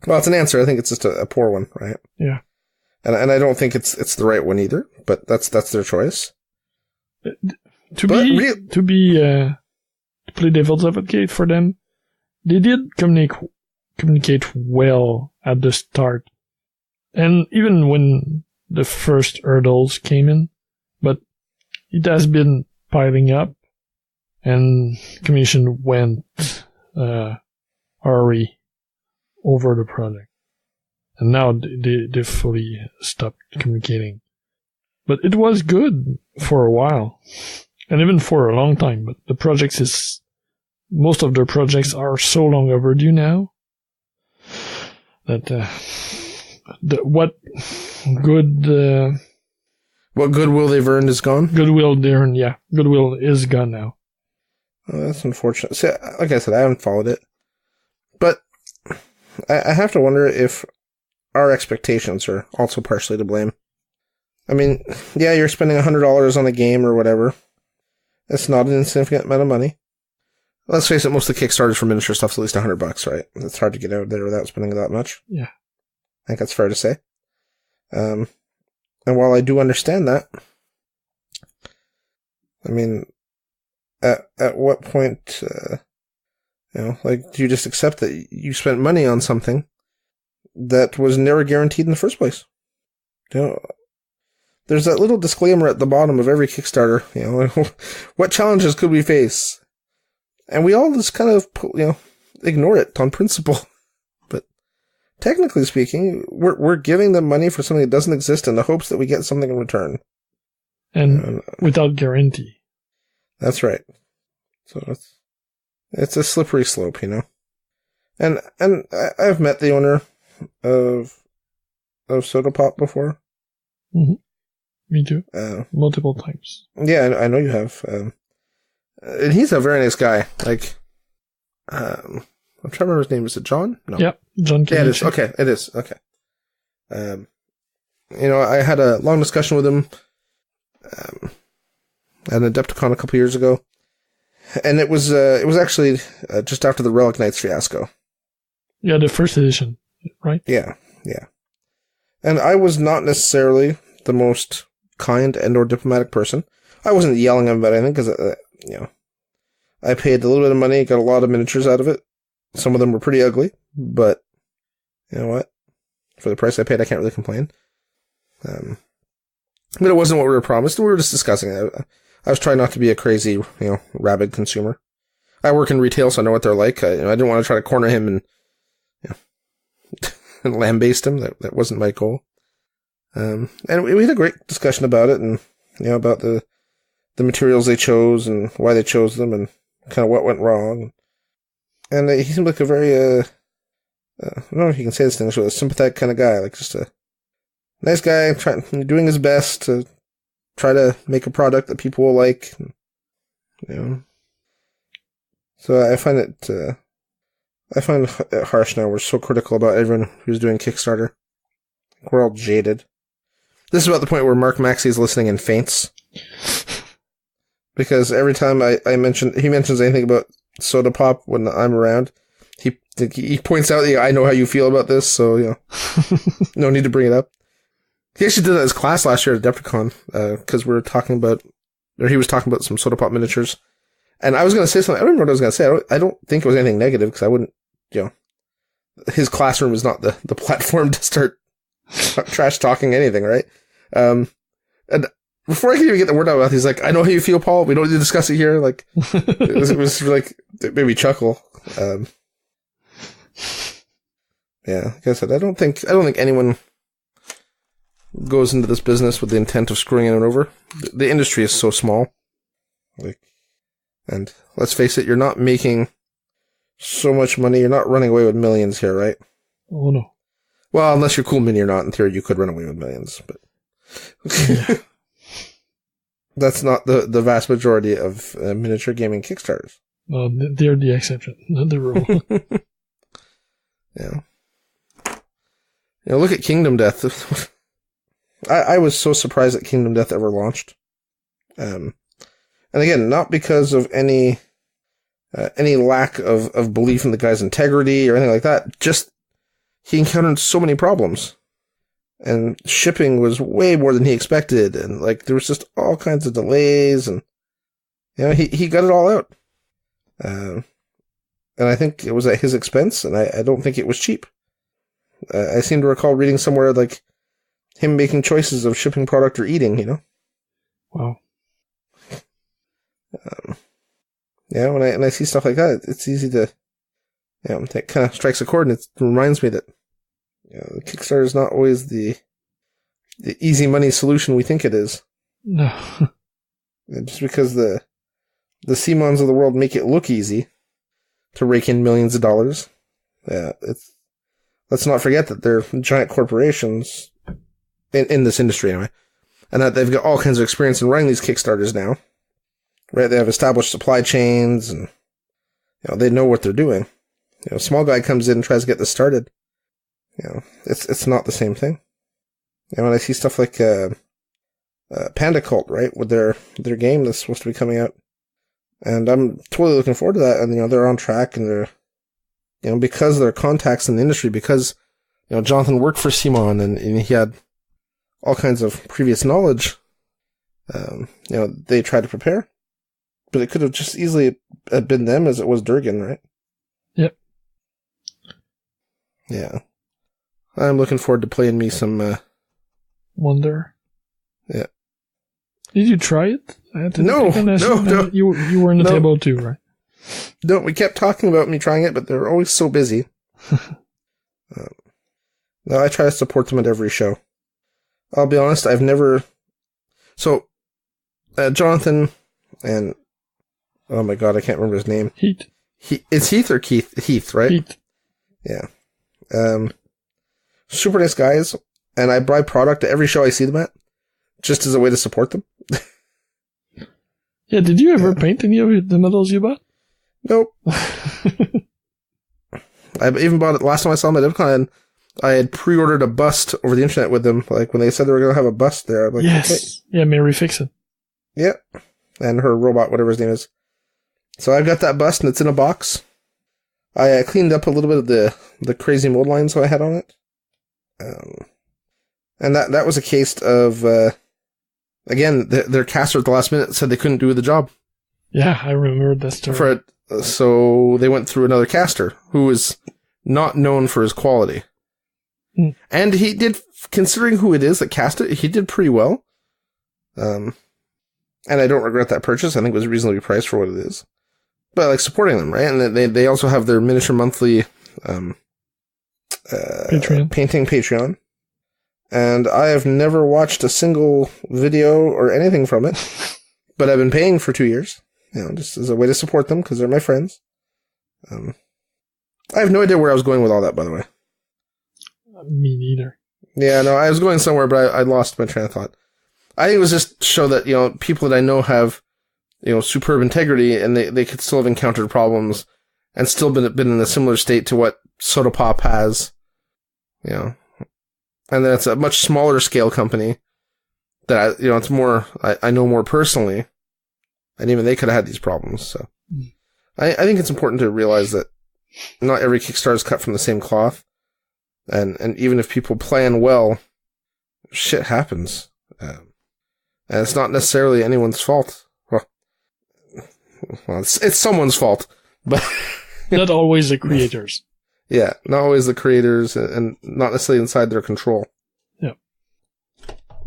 it's an answer. I think it's just a poor one, right? Yeah. And I don't think it's the right one either, but that's their choice. To play devil's advocate for them, they did communicate well at the start. And even when the first hurdles came in, but it has been piling up, and communication went already over the project. And now they fully stopped communicating. But it was good for a while, and even for a long time. But most of their projects are so long overdue now that what goodwill they've earned is gone? Goodwill is gone now. Oh, that's unfortunate. See, like I said, I haven't followed it. But I have to wonder if our expectations are also partially to blame. I mean, yeah, you're spending $100 on a game or whatever. It's not an insignificant amount of money. Let's face it, most of the Kickstarters for miniature stuff's at least $100, right? It's hard to get out there without spending that much. Yeah. I think that's fair to say. And while I do understand that, I mean, at what point, do you just accept that you spent money on something that was never guaranteed in the first place? There's that little disclaimer at the bottom of every Kickstarter, what challenges could we face? And we all just kind of, ignore it on principle. But technically speaking, we're giving them money for something that doesn't exist in the hopes that we get something in return. And without guarantee. That's right. So it's a slippery slope, And I've met the owner of Soda Pop before. Mm-hmm. Me too. Multiple times. Yeah, I know you have. And he's a very nice guy. Like, I'm trying to remember his name. Is it John? No. Yep, John. Yeah, it is. Okay, it is. Okay. I had a long discussion with him at an Adepticon a couple years ago, and it was actually just after the Relic Knights fiasco. Yeah, the first edition, right? Yeah. And I was not necessarily the most kind and or diplomatic person. I wasn't yelling at him about anything because, I paid a little bit of money, got a lot of miniatures out of it. Some of them were pretty ugly, but you know what? For the price I paid, I can't really complain. But it wasn't what we were promised. We were just discussing it. I was trying not to be a crazy, rabid consumer. I work in retail, so I know what they're like. I didn't want to try to corner him and, and lambaste him. That wasn't my goal. And we had a great discussion about it, and about the materials they chose and why they chose them, and kind of what went wrong. And he seemed like a very, I don't know if you can say this thing, a sympathetic kind of guy, like just a nice guy, doing his best to try to make a product that people will like. So I find it harsh now. We're so critical about everyone who's doing Kickstarter. We're all jaded. This is about the point where Mark Maxey is listening and faints. Because every time he mentions anything about Soda Pop when I'm around, he points out, I know how you feel about this, so, no need to bring it up. He actually did that in his class last year at Adepticon, because he was talking about some Soda Pop miniatures. And I was going to say something. I don't remember what I was going to say. I don't think it was anything negative because I wouldn't, his classroom is not the platform to start trash talking anything, right? And before I could even get the word out, he's like, I know how you feel, Paul. We don't need to discuss it here. Like, it was like, it made me chuckle. Yeah, like I said, I don't think anyone goes into this business with the intent of screwing anyone over. The industry is so small. And let's face it, you're not making so much money. You're not running away with millions here, right? Oh, no. Well, unless you're Cool Mini or not, in theory, you could run away with millions, but that's not the vast majority of miniature gaming Kickstarters. Well, they're the exception, not the rule. Yeah. Look at Kingdom Death. I was so surprised that Kingdom Death ever launched. And again, not because of any lack of belief in the guy's integrity or anything like that. Just, he encountered so many problems. And shipping was way more than he expected. And, there was just all kinds of delays. And, he got it all out. And I think it was at his expense. And I don't think it was cheap. I seem to recall reading somewhere, him making choices of shipping product or eating, Wow. When I see stuff like that, it's easy to, that kind of strikes a chord, and it reminds me that, Kickstarter is not always the easy money solution we think it is. No. Just because the Simons of the world make it look easy to rake in millions of dollars. Let's not forget that they're giant corporations in this industry anyway, and that they've got all kinds of experience in running these Kickstarters now. Right, they have established supply chains, and they know what they're doing. A small guy comes in and tries to get this started. It's not the same thing. When I see stuff like Panda Cult, right, with their game that's supposed to be coming out, and I'm totally looking forward to that. And they're on track, and they're because of their contacts in the industry, because Jonathan worked for Simon, and he had all kinds of previous knowledge. They tried to prepare. But it could have just easily been them as it was Durgan, right? Yep. Yeah. I'm looking forward to playing me some... Wonder. Yeah. Did you try it? No. You were on the table too, right? No, we kept talking about me trying it, but they're always so busy. No, I try to support them at every show. I'll be honest, I've never... So, Jonathan and... Oh my god, I can't remember his name. Heath. It's Heath or Keith? Heath, right? Heath. Yeah. Super nice guys, and I buy product at every show I see them at, just as a way to support them. Yeah, did you ever paint any of the medals you bought? Nope. I even bought it last time I saw them at DevCon, and I had pre-ordered a bust over the internet with them, when they said they were going to have a bust there. I'm like, yes. Okay. Yeah, Mary Fixin. Yeah. And her robot, whatever his name is. So I've got that bust, and it's in a box. I cleaned up a little bit of the crazy mold lines I had on it. And that was a case of, again, their caster at the last minute said they couldn't do the job. Yeah, I remember that story. So they went through another caster who is not known for his quality. And he did, considering who it is that cast it, he did pretty well. And I don't regret that purchase. I think it was reasonably priced for what it is. But supporting them, right? And they also have their miniature monthly Patreon. Painting Patreon. And I have never watched a single video or anything from it. But I've been paying for 2 years. Just as a way to support them, because they're my friends. I have no idea where I was going with all that, by the way. Me neither. Yeah, no, I was going somewhere, but I lost my train of thought. I think it was just to show that, people that I know have, superb integrity, and they could still have encountered problems and still been in a similar state to what Soda Pop has, And then it's a much smaller scale company that, it's more, I know more personally, and even they could have had these problems, so. I think it's important to realize that not every Kickstarter is cut from the same cloth, and even if people plan well, shit happens. And it's not necessarily anyone's fault. Well, well, it's someone's fault, but not always the creators. Yeah, not always the creators, and not necessarily inside their control. Yeah.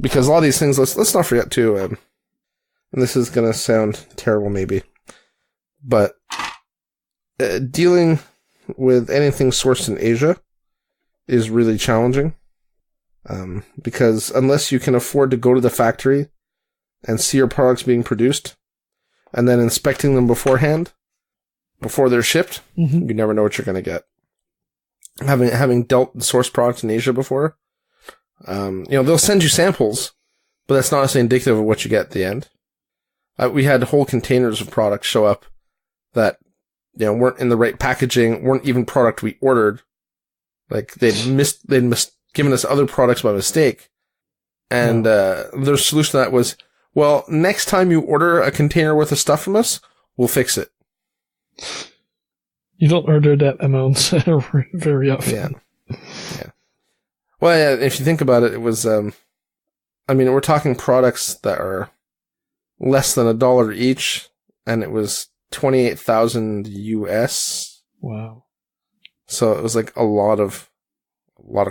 Because a lot of these things, let's not forget too, and this is going to sound terrible maybe, but dealing with anything sourced in Asia is really challenging. Because unless you can afford to go to the factory and see your products being produced, and then inspecting them beforehand, before they're shipped, you never know what you're going to get. Having dealt with source products in Asia before, they'll send you samples, but that's not necessarily indicative of what you get at the end. We had whole containers of products show up that, weren't in the right packaging, weren't even product we ordered. Like, they'd given us other products by mistake. And, their solution to that was, well, next time you order a container worth of stuff from us, we'll fix it. You don't order that amount very often. Yeah. Well, yeah, if you think about it, it was, we're talking products that are less than $1 each, and it was 28,000 US. Wow. So it was like a lot of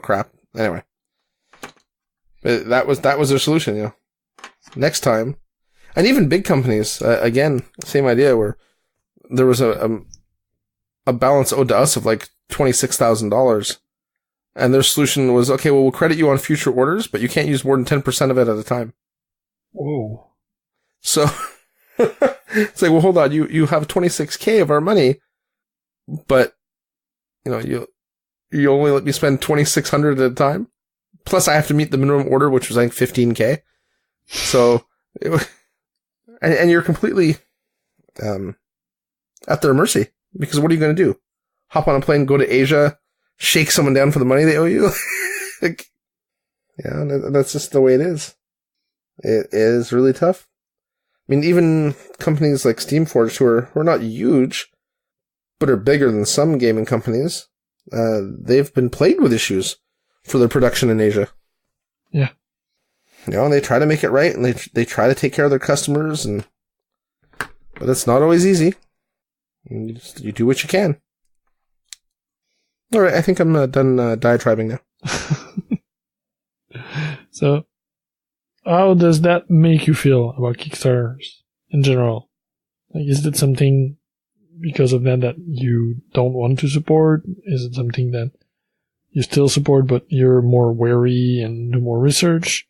crap. Anyway. But that was their solution, Next time. And even big companies, again, same idea where there was a balance owed to us of like $26,000. And their solution was, okay, well, we'll credit you on future orders, but you can't use more than 10% of it at a time. Whoa. So, it's like, well, hold on, you have 26K of our money, but, you only let me spend 2,600 at a time. Plus I have to meet the minimum order, which was, I think, 15K. So, and you're completely, at their mercy. Because what are you going to do? Hop on a plane, go to Asia, shake someone down for the money they owe you? That's just the way it is. It is really tough. I mean, even companies like Steamforged, who are not huge, but are bigger than some gaming companies, they've been plagued with issues for their production in Asia. Yeah. And they try to make it right, and they try to take care of their customers, but it's not always easy. You do what you can. All right, I think I'm done diatribing now. So, how does that make you feel about Kickstarters in general? Like, is it something because of that you don't want to support? Is it something that you still support, but you're more wary and do more research?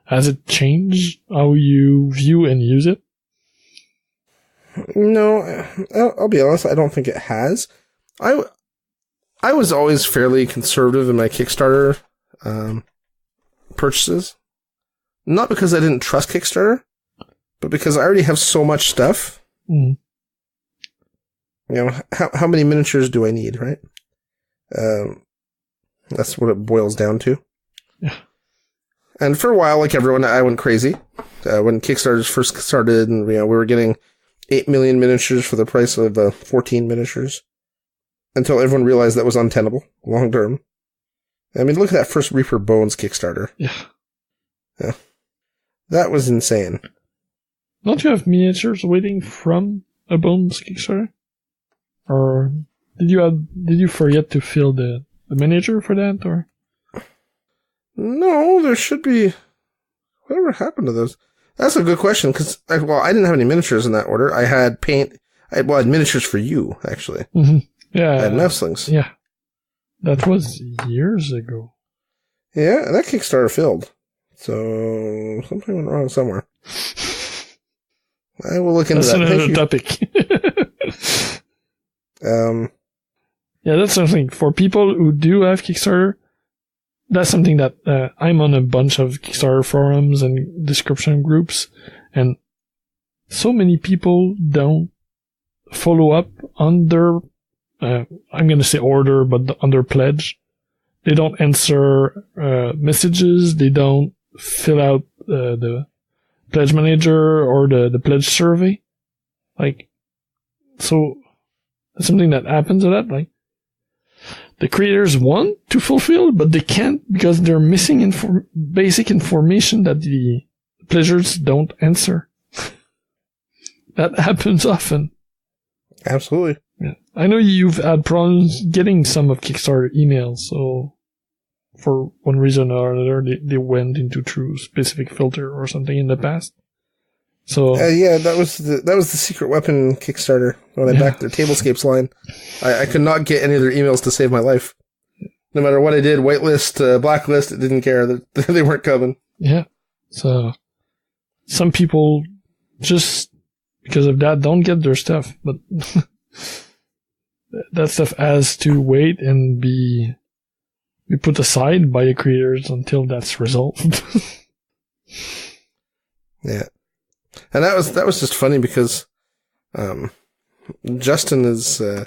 Has it changed how you view and use it? No, I'll be honest, I don't think it has. I was always fairly conservative in my Kickstarter purchases. Not because I didn't trust Kickstarter, but because I already have so much stuff. Mm. How many miniatures do I need, right? That's what it boils down to. Yeah. And for a while, like everyone, I went crazy. When Kickstarter first started, and we were getting 8 million miniatures for the price of 14 miniatures. Until everyone realized that was untenable, long term. I mean, look at that first Reaper Bones Kickstarter. Yeah. That was insane. Don't you have miniatures waiting from a Bones Kickstarter? Or did you forget to fill the miniature for that, or? No, there should be. Whatever happened to those? That's a good question, because, I didn't have any miniatures in that order. I had I had miniatures for you, actually. Mm-hmm. Yeah. I had Nestlings. Yeah. That was years ago. Yeah, and that Kickstarter filled. So, something went wrong somewhere. I will look into that. That's another topic. Yeah, that's something. For people who do have Kickstarter, that's something that I'm on a bunch of Kickstarter forums and description groups, and so many people don't follow up on their, I'm going to say order, but on their pledge. They don't answer messages. They don't fill out the pledge manager or the pledge survey. Like, so that's something that happens a lot. Like, the creators want to fulfill, but they can't because they're missing basic information that the pledgers don't answer. That happens often. Absolutely. Yeah. I know you've had problems getting some of Kickstarter emails, so for one reason or another, they went into true specific filter or something in the past. So yeah, that was the Secret Weapon Kickstarter when I backed their Tablescapes line. I could not get any of their emails to save my life. No matter what I did, whitelist, blacklist, it didn't care. They weren't coming. Yeah. So some people just because of that don't get their stuff, but that stuff has to wait and be put aside by the creators until that's resolved. Yeah. And that was just funny because Justin is a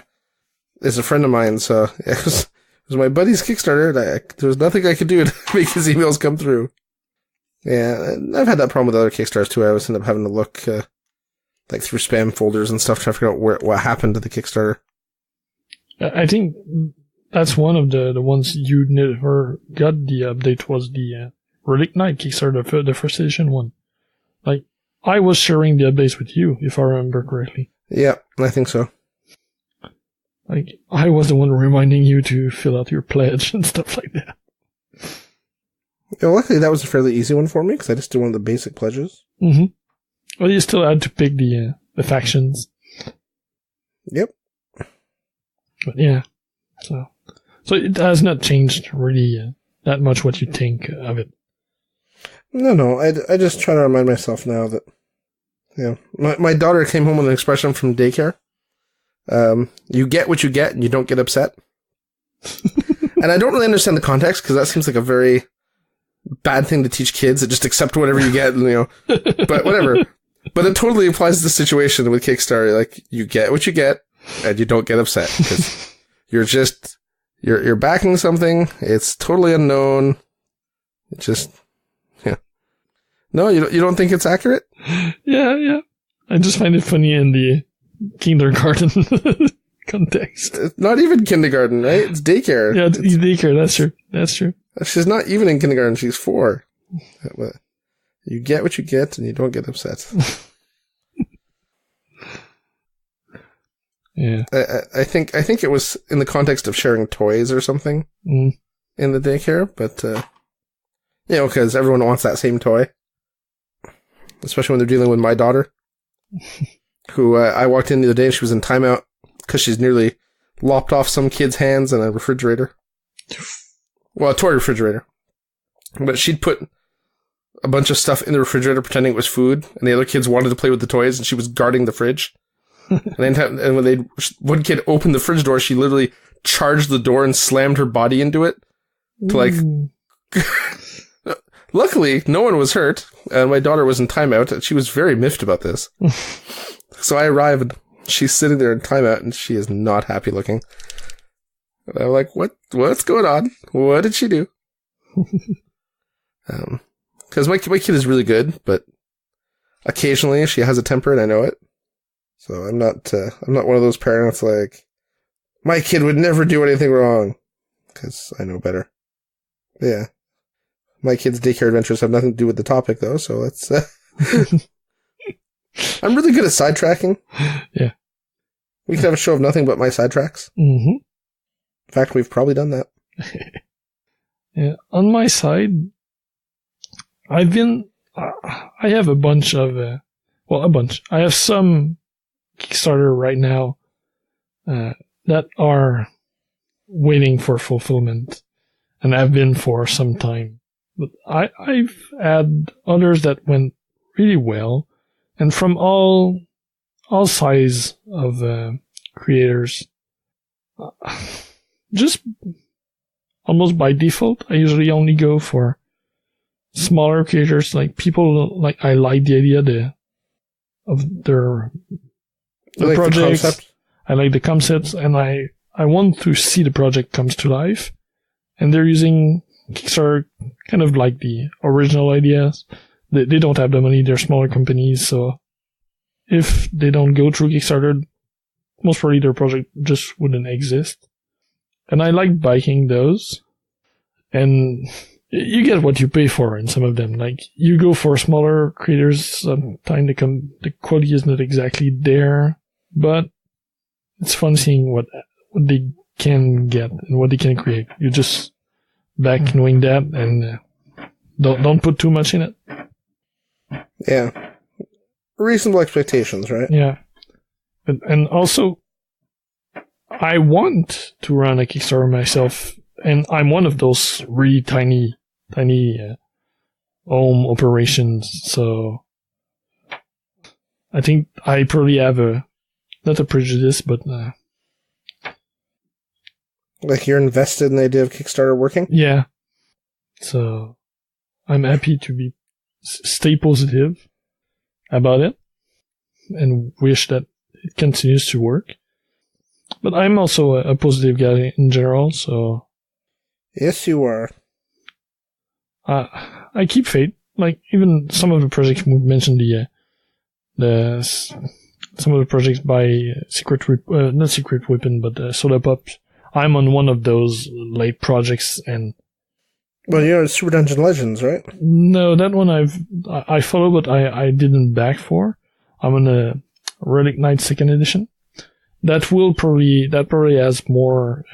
friend of mine, so it was my buddy's Kickstarter. There was nothing I could do to make his emails come through. Yeah, and I've had that problem with other Kickstarters too. I always end up having to look like through spam folders and stuff to figure out what happened to the Kickstarter. I think that's one of the ones you never got the update was the Relic Knight Kickstarter, the first edition one. Like, I was sharing the updates with you, if I remember correctly. Yeah, I think so. Like, I was the one reminding you to fill out your pledge and stuff like that. Yeah, luckily that was a fairly easy one for me, because I just did one of the basic pledges. Mm-hmm. Well, you still had to pick the factions. Yep. But yeah, so it has not changed really that much what you think of it. No, I just try to remind myself now that, you know, my daughter came home with an expression from daycare. You get what you get and you don't get upset. And I don't really understand the context because that seems like a very bad thing to teach kids, that just accept whatever you get, and, you know, but whatever. But it totally applies to the situation with Kickstarter. Like, you get what you get and you don't get upset because you're backing something. It's totally unknown. It just, yeah. No, you don't think it's accurate? Yeah. I just find it funny in the kindergarten context. It's not even kindergarten, right? It's daycare. Yeah, it's daycare. That's true. She's not even in kindergarten. She's 4. You get what you get and you don't get upset. Yeah. I think it was in the context of sharing toys or something in the daycare, but, you know, because everyone wants that same toy. Especially when they're dealing with my daughter, who I walked in the other day and she was in timeout because she's nearly lopped off some kid's hands in a refrigerator. Well, a toy refrigerator. But she'd put a bunch of stuff in the refrigerator pretending it was food, and the other kids wanted to play with the toys, and she was guarding the fridge. And when one kid opened the fridge door, she literally charged the door and slammed her body into it to, like... Luckily, no one was hurt, and my daughter was in timeout, and she was very miffed about this. So I arrive, and she's sitting there in timeout, and she is not happy looking. And I'm like, what's going on? What did she do? Because my kid is really good, but occasionally she has a temper, and I know it. So I'm not one of those parents like, my kid would never do anything wrong, because I know better. Yeah. My kids' daycare adventures have nothing to do with the topic, though, so let's... I'm really good at sidetracking. Yeah. We could have a show of nothing but my sidetracks. Mm-hmm. In fact, we've probably done that. Yeah. On my side, I have a bunch of... a bunch. I have some Kickstarter right now that are waiting for fulfillment, and have been for some time. But I've had others that went really well, and from all size of creators. Just almost by default, I usually only go for smaller creators, like people like I like the idea of their like projects. The concept. I like the concepts, and I want to see the project comes to life. And they're using Kickstarter kind of like the original ideas. They don't have the money, they're smaller companies, so if they don't go through Kickstarter, most probably their project just wouldn't exist. And I like biking those. And you get what you pay for in some of them. Like, you go for smaller creators, sometimes the quality is not exactly there, but it's fun seeing what they can get and what they can create. You just back knowing that, and don't put too much in it. Yeah. Reasonable expectations, right? Yeah. And also, I want to run a Kickstarter myself, and I'm one of those really tiny home operations, so I think I probably have not a prejudice, but like, you're invested in the idea of Kickstarter working? Yeah. So I'm happy to stay positive about it and wish that it continues to work. But I'm also a positive guy in general, so... Yes, you are. I keep faith. Like, even some of the projects we mentioned, some of the projects by not Secret Weapon, but Soda Pops. I'm on one of those late projects, and... Well, you're Super Dungeon Legends, right? No, that one I follow, but I didn't back for. I'm on a Relic Knight 2nd edition. That probably has more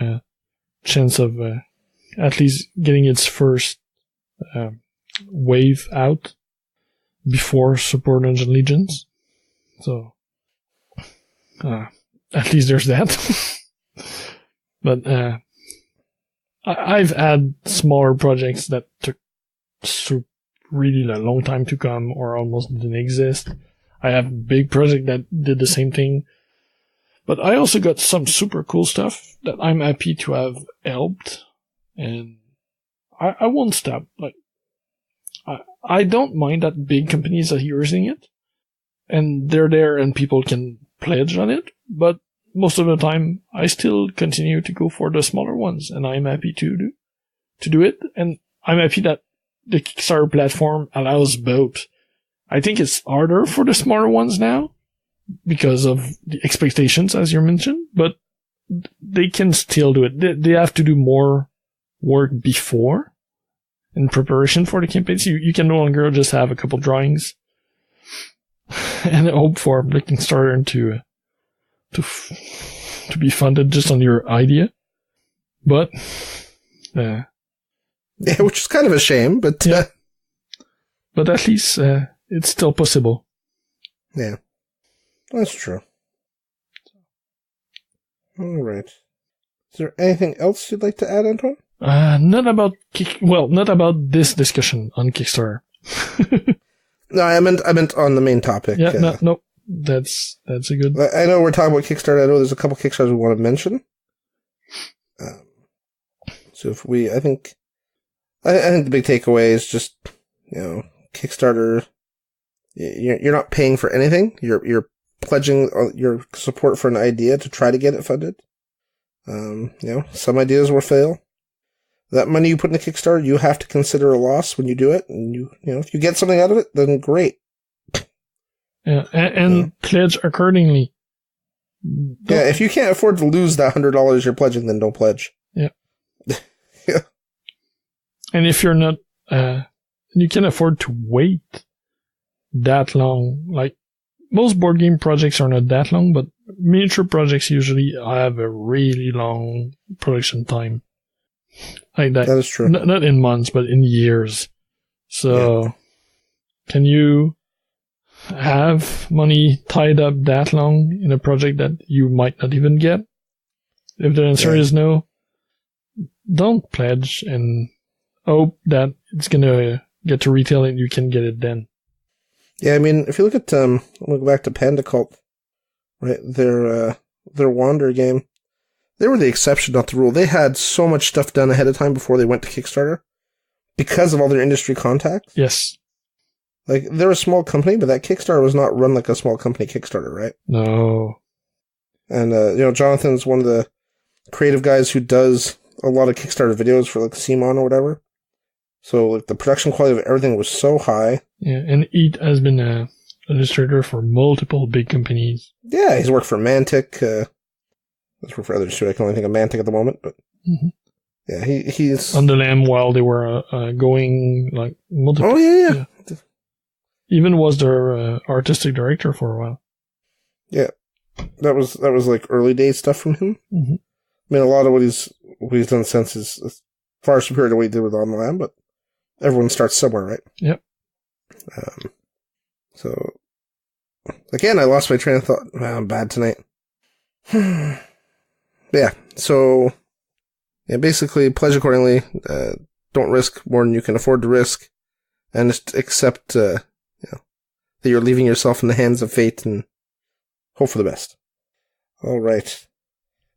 chance of at least getting its first wave out before Super Dungeon Legions. So at least there's that. But I've had smaller projects that took really a long time to come or almost didn't exist. I have a big project that did the same thing. But I also got some super cool stuff that I'm happy to have helped. And I won't stop. Like, I don't mind that big companies are using it. And they're there and people can pledge on it. But most of the time, I still continue to go for the smaller ones, and I'm happy to do it. And I'm happy that the Kickstarter platform allows both. I think it's harder for the smaller ones now because of the expectations, as you mentioned, but they can still do it. They have to do more work before in preparation for the campaigns. You can no longer just have a couple drawings and hope for the Kickstarter to be funded just on your idea. But yeah, which is kind of a shame, but yeah. But at least it's still possible. Yeah, that's true. All right. Is there anything else you'd like to add, Antoine? Not about this discussion on Kickstarter. No, I meant on the main topic. Yeah, no. That's a good... I know we're talking about Kickstarter. I know there's a couple Kickstarters we want to mention. So I think the big takeaway is just, Kickstarter, you're not paying for anything. You're pledging your support for an idea to try to get it funded. Some ideas will fail. That money you put in a Kickstarter, you have to consider a loss when you do it. And if you get something out of it, then great. Yeah, and pledge accordingly. Yeah, if you can't afford to lose that $100 you're pledging, then don't pledge. Yeah. Yeah. And if you're not, you can afford to wait that long. Like, most board game projects are not that long, but miniature projects usually have a really long production time. Like that. That is true. Not in months, but in years. So, Can you have money tied up that long in a project that you might not even get? If the answer is no, don't pledge and hope that it's gonna get to retail and you can get it then. Yeah, I mean, if you look at, we'll go back to Panda Cult, right? Their Wander game, they were the exception, not the rule. They had so much stuff done ahead of time before they went to Kickstarter because of all their industry contacts. Yes. Like, they're a small company, but that Kickstarter was not run like a small company Kickstarter, right? No. And, Jonathan's one of the creative guys who does a lot of Kickstarter videos for, like, CMON or whatever. So, like, the production quality of everything was so high. Yeah, and Eat has been an illustrator for multiple big companies. Yeah, he's worked for Mantic. He's worked for others, too. I can only think of Mantic at the moment, but... Mm-hmm. Yeah, he's on the lam while they were going like multiple. Oh yeah. Even was their artistic director for a while. Yeah, that was like early days stuff from him. Mm-hmm. I mean, a lot of what he's done since is far superior to what he did with On the Lam, but everyone starts somewhere, right? Yep. So again, I lost my train of thought. I'm bad tonight. Yeah. So yeah, basically, pledge accordingly. Don't risk more than you can afford to risk, and just accept that you're leaving yourself in the hands of fate and hope for the best. All right.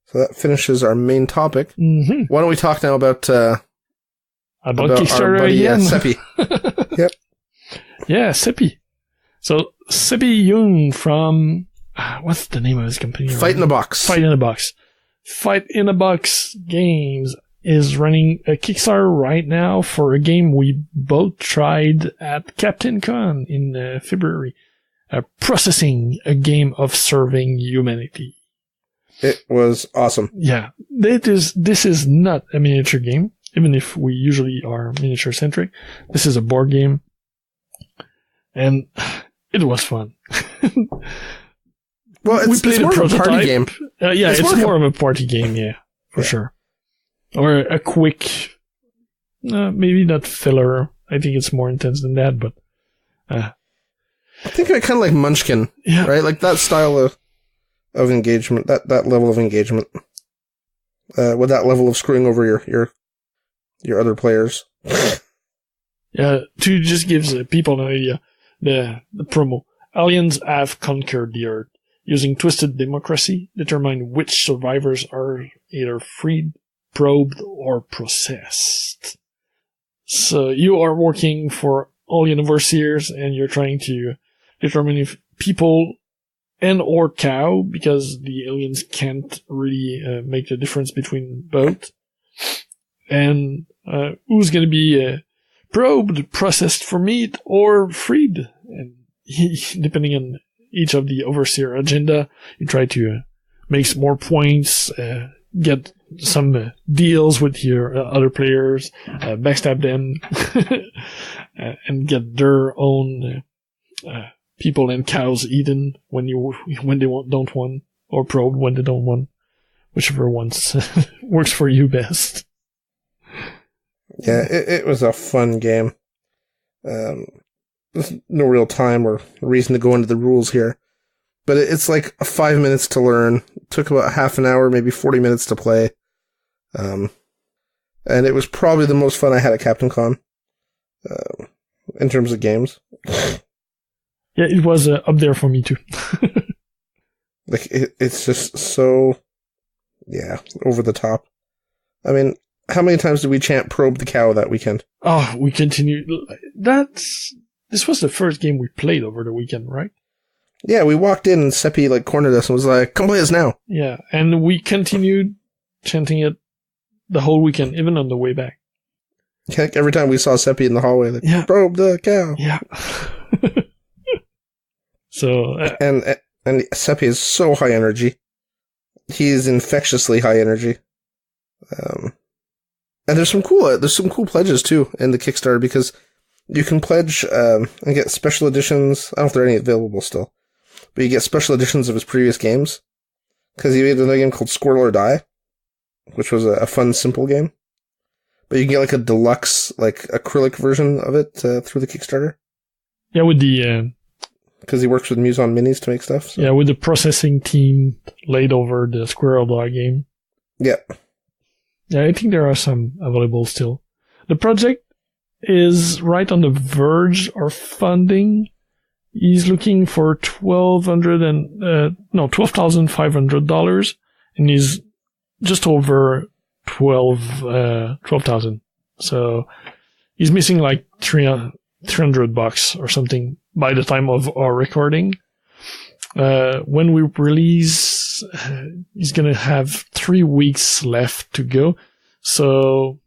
So that finishes our main topic. Mm-hmm. Why don't we talk now about Kickstarter our buddy, again? Seppi. Yep. Yeah, Seppi. So Seppi Young from what's the name of his company? Fight in a Box. Fight in a Box. Fight in a Box Games is running a Kickstarter right now for a game we both tried at Captain Con in February. Processing, a game of serving humanity. It was awesome. Yeah, this is not a miniature game, even if we usually are miniature centric. This is a board game, and it was fun. Well, it's more of a party game. Yeah, it's more of a party game. Yeah, for sure. Or a quick, maybe not filler. I think it's more intense than that, but. I think I kind of like Munchkin, right? Like that style of engagement, that level of engagement, with that level of screwing over your other players. Yeah, to just gives people an idea. The promo. Aliens have conquered the Earth. Using twisted democracy, determine which survivors are either freed, probed, or processed. So you are working for all universiers, and you're trying to determine if people and or cow, because the aliens can't really make the difference between both, and who's going to be probed, processed for meat, or freed. And depending on each of the overseer agenda, you try to make some more points, get some deals with your other players, backstab them, and get their own people and cows eaten when they don't want, or probed when they don't want, whichever ones works for you best. Yeah, it was a fun game. There's no real time or reason to go into the rules here, but it's like 5 minutes to learn. It took about half an hour, maybe 40 minutes to play. And it was probably the most fun I had at Captain Con, in terms of games. Yeah, it was up there for me too. Like, it's just so, over the top. I mean, how many times did we chant Probe the Cow that weekend? Oh, we continued. This was the first game we played over the weekend, right? Yeah, we walked in and Seppi cornered us and was like, come play us now. Yeah, and we continued chanting it the whole weekend, even on the way back. Heck, every time we saw Seppi in the hallway, Probe the Cow. Yeah. So and Seppi is so high energy. He's infectiously high energy. And there's some cool pledges too in the Kickstarter, because you can pledge and get special editions. I don't know if there are any available still, but you get special editions of his previous games, because he made another game called Squirrel or Die, which was a fun, simple game. But you can get a deluxe acrylic version of it through the Kickstarter. Yeah, with the because he works with Muson Minis to make stuff. So. Yeah, with the processing team laid over the Squirrel Die game. Yeah. Yeah, I think there are some available still. The project is right on the verge of funding. He's looking for $12,500, and he's just over 12,000. So he's missing $300 or something by the time of our recording. When we release, he's gonna have 3 weeks left to go. So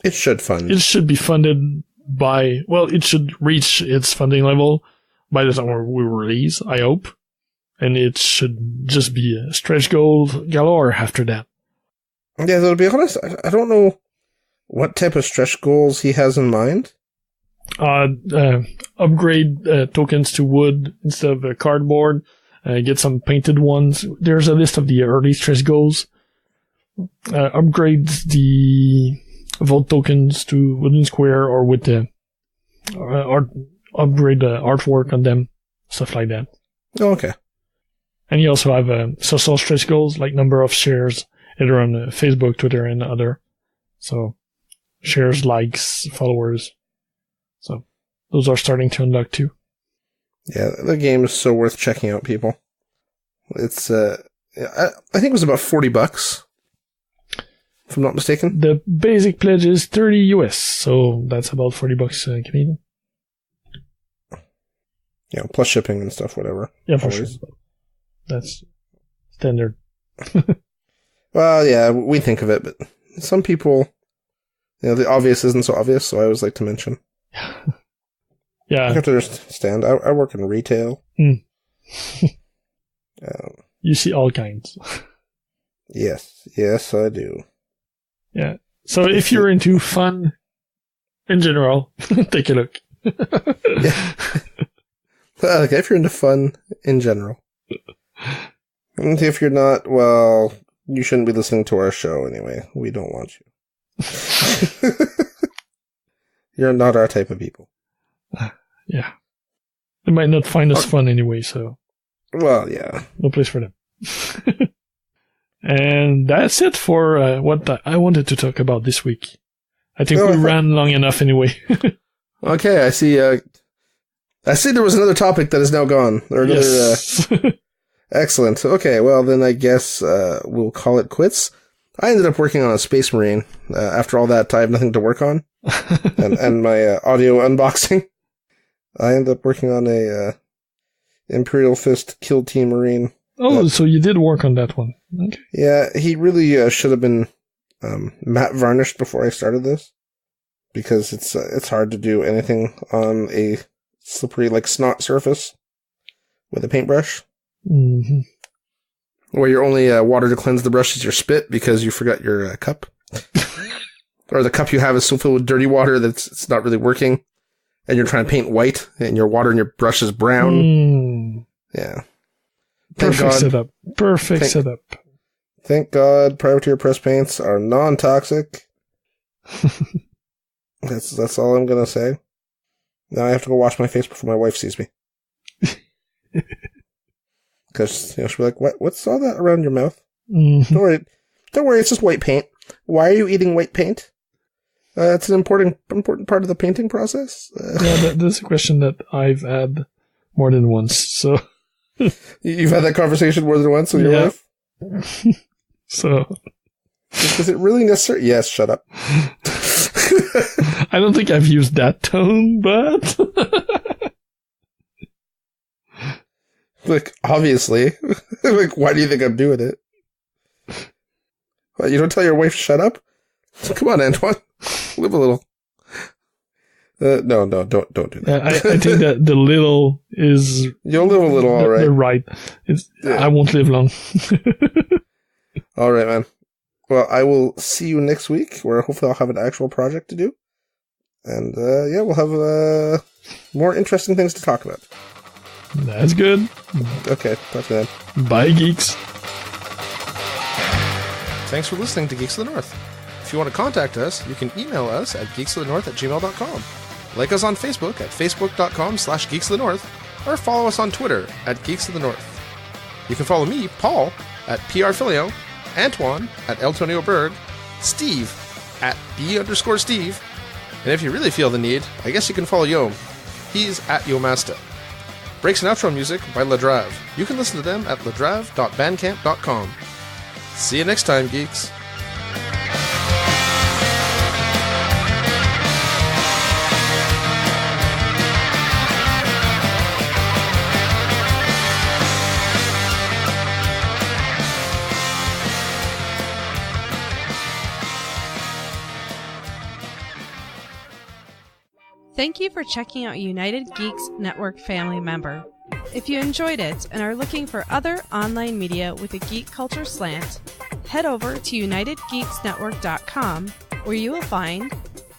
it should fund. It should be funded it should reach its funding level by the time we release, I hope. And it should just be a stretch goal galore after that. Yeah, to be honest, I don't know what type of stretch goals he has in mind? Upgrade tokens to wood instead of cardboard. Get some painted ones. There's a list of the early stretch goals. Upgrade the vault tokens to wooden square or with the upgrade the artwork on them, stuff like that. Oh, okay. And you also have social stretch goals, like number of shares, either on Facebook, Twitter, and other. So, shares, likes, followers. So, those are starting to unlock too. Yeah, the game is so worth checking out, people. It's, I think it was about $40, if I'm not mistaken. The basic pledge is $30 US, so that's about $40 Canadian. Yeah, plus shipping and stuff, whatever. Yeah, for sure. That's standard. Well, yeah, we think of it, but some people, the obvious isn't so obvious, so I always like to mention. Yeah. You have to understand, I work in retail. You see all kinds. Yes, I do. Yeah. So if you're into fun in general, take a look. Yeah. Okay, if you're into fun in general. And if you're not, well, you shouldn't be listening to our show anyway. We don't want you. You're not our type of people. Yeah. They might not find us fun anyway, so. Well, yeah. No place for them. And that's it for what I wanted to talk about this week. I think we ran long enough anyway. Okay, I see. I see there was another topic that is now gone. Or another, yes. Excellent. Okay, well, then I guess we'll call it quits. I ended up working on a Space Marine. After all that, I have nothing to work on. and my audio unboxing. I ended up working on a Imperial Fist Kill Team Marine. Oh, so you did work on that one. Okay. Yeah, he really should have been matte varnished before I started this. Because it's hard to do anything on a slippery, like, snot surface with a paintbrush. Mm-hmm. Where your only water to cleanse the brush is your spit because you forgot your cup. Or the cup you have is so filled with dirty water that it's not really working. And you're trying to paint white, and your water in your brush is brown. Yeah. Perfect setup. Setup. Thank God Privateer press paints are non-toxic. That's all I'm gonna say. Now I have to go wash my face before my wife sees me. Because she'll be like, what's all that around your mouth? Mm-hmm. Don't worry, it's just white paint. Why are you eating white paint? It's an important part of the painting process. Yeah, that's a question that I've had more than once. So you've had that conversation more than once with your wife? So is it really necessary? Yes, shut up. I don't think I've used that tone, but like, obviously. Like, why do you think I'm doing it? What, you don't tell your wife shut up? Come on, Antoine. Live a little. No, don't do that. I think that the little is... You'll live a little, all right. You're right. I won't live long. All right, man. Well, I will see you next week, where hopefully I'll have an actual project to do. And, yeah, we'll have more interesting things to talk about. That's good. Okay, talk to you then. Bye, geeks. Thanks for listening to Geeks of the North. If you want to contact us, you can email us at geeksofthenorth@gmail.com. Like us on Facebook at facebook.com/geeksofthenorth, or follow us on Twitter at Geeks of the North. You can follow me, Paul, at PRFilio, Antoine at Eltonio Berg, Steve at B_Steve, and if you really feel the need, I guess you can follow Yom. He's at Yomasta. Breaks and outro music by Ladrave. You can listen to them at ladrave.bandcamp.com. See you next time, geeks. Thank you for checking out United Geeks Network family member. If you enjoyed it and are looking for other online media with a geek culture slant, head over to UnitedGeeksNetwork.com where you will find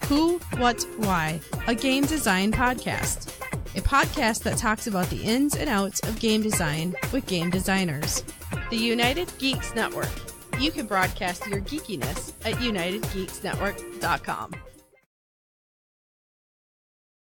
Who, What, Why, a game design podcast. A podcast that talks about the ins and outs of game design with game designers. The United Geeks Network. You can broadcast your geekiness at unitedgeeksnetwork.com.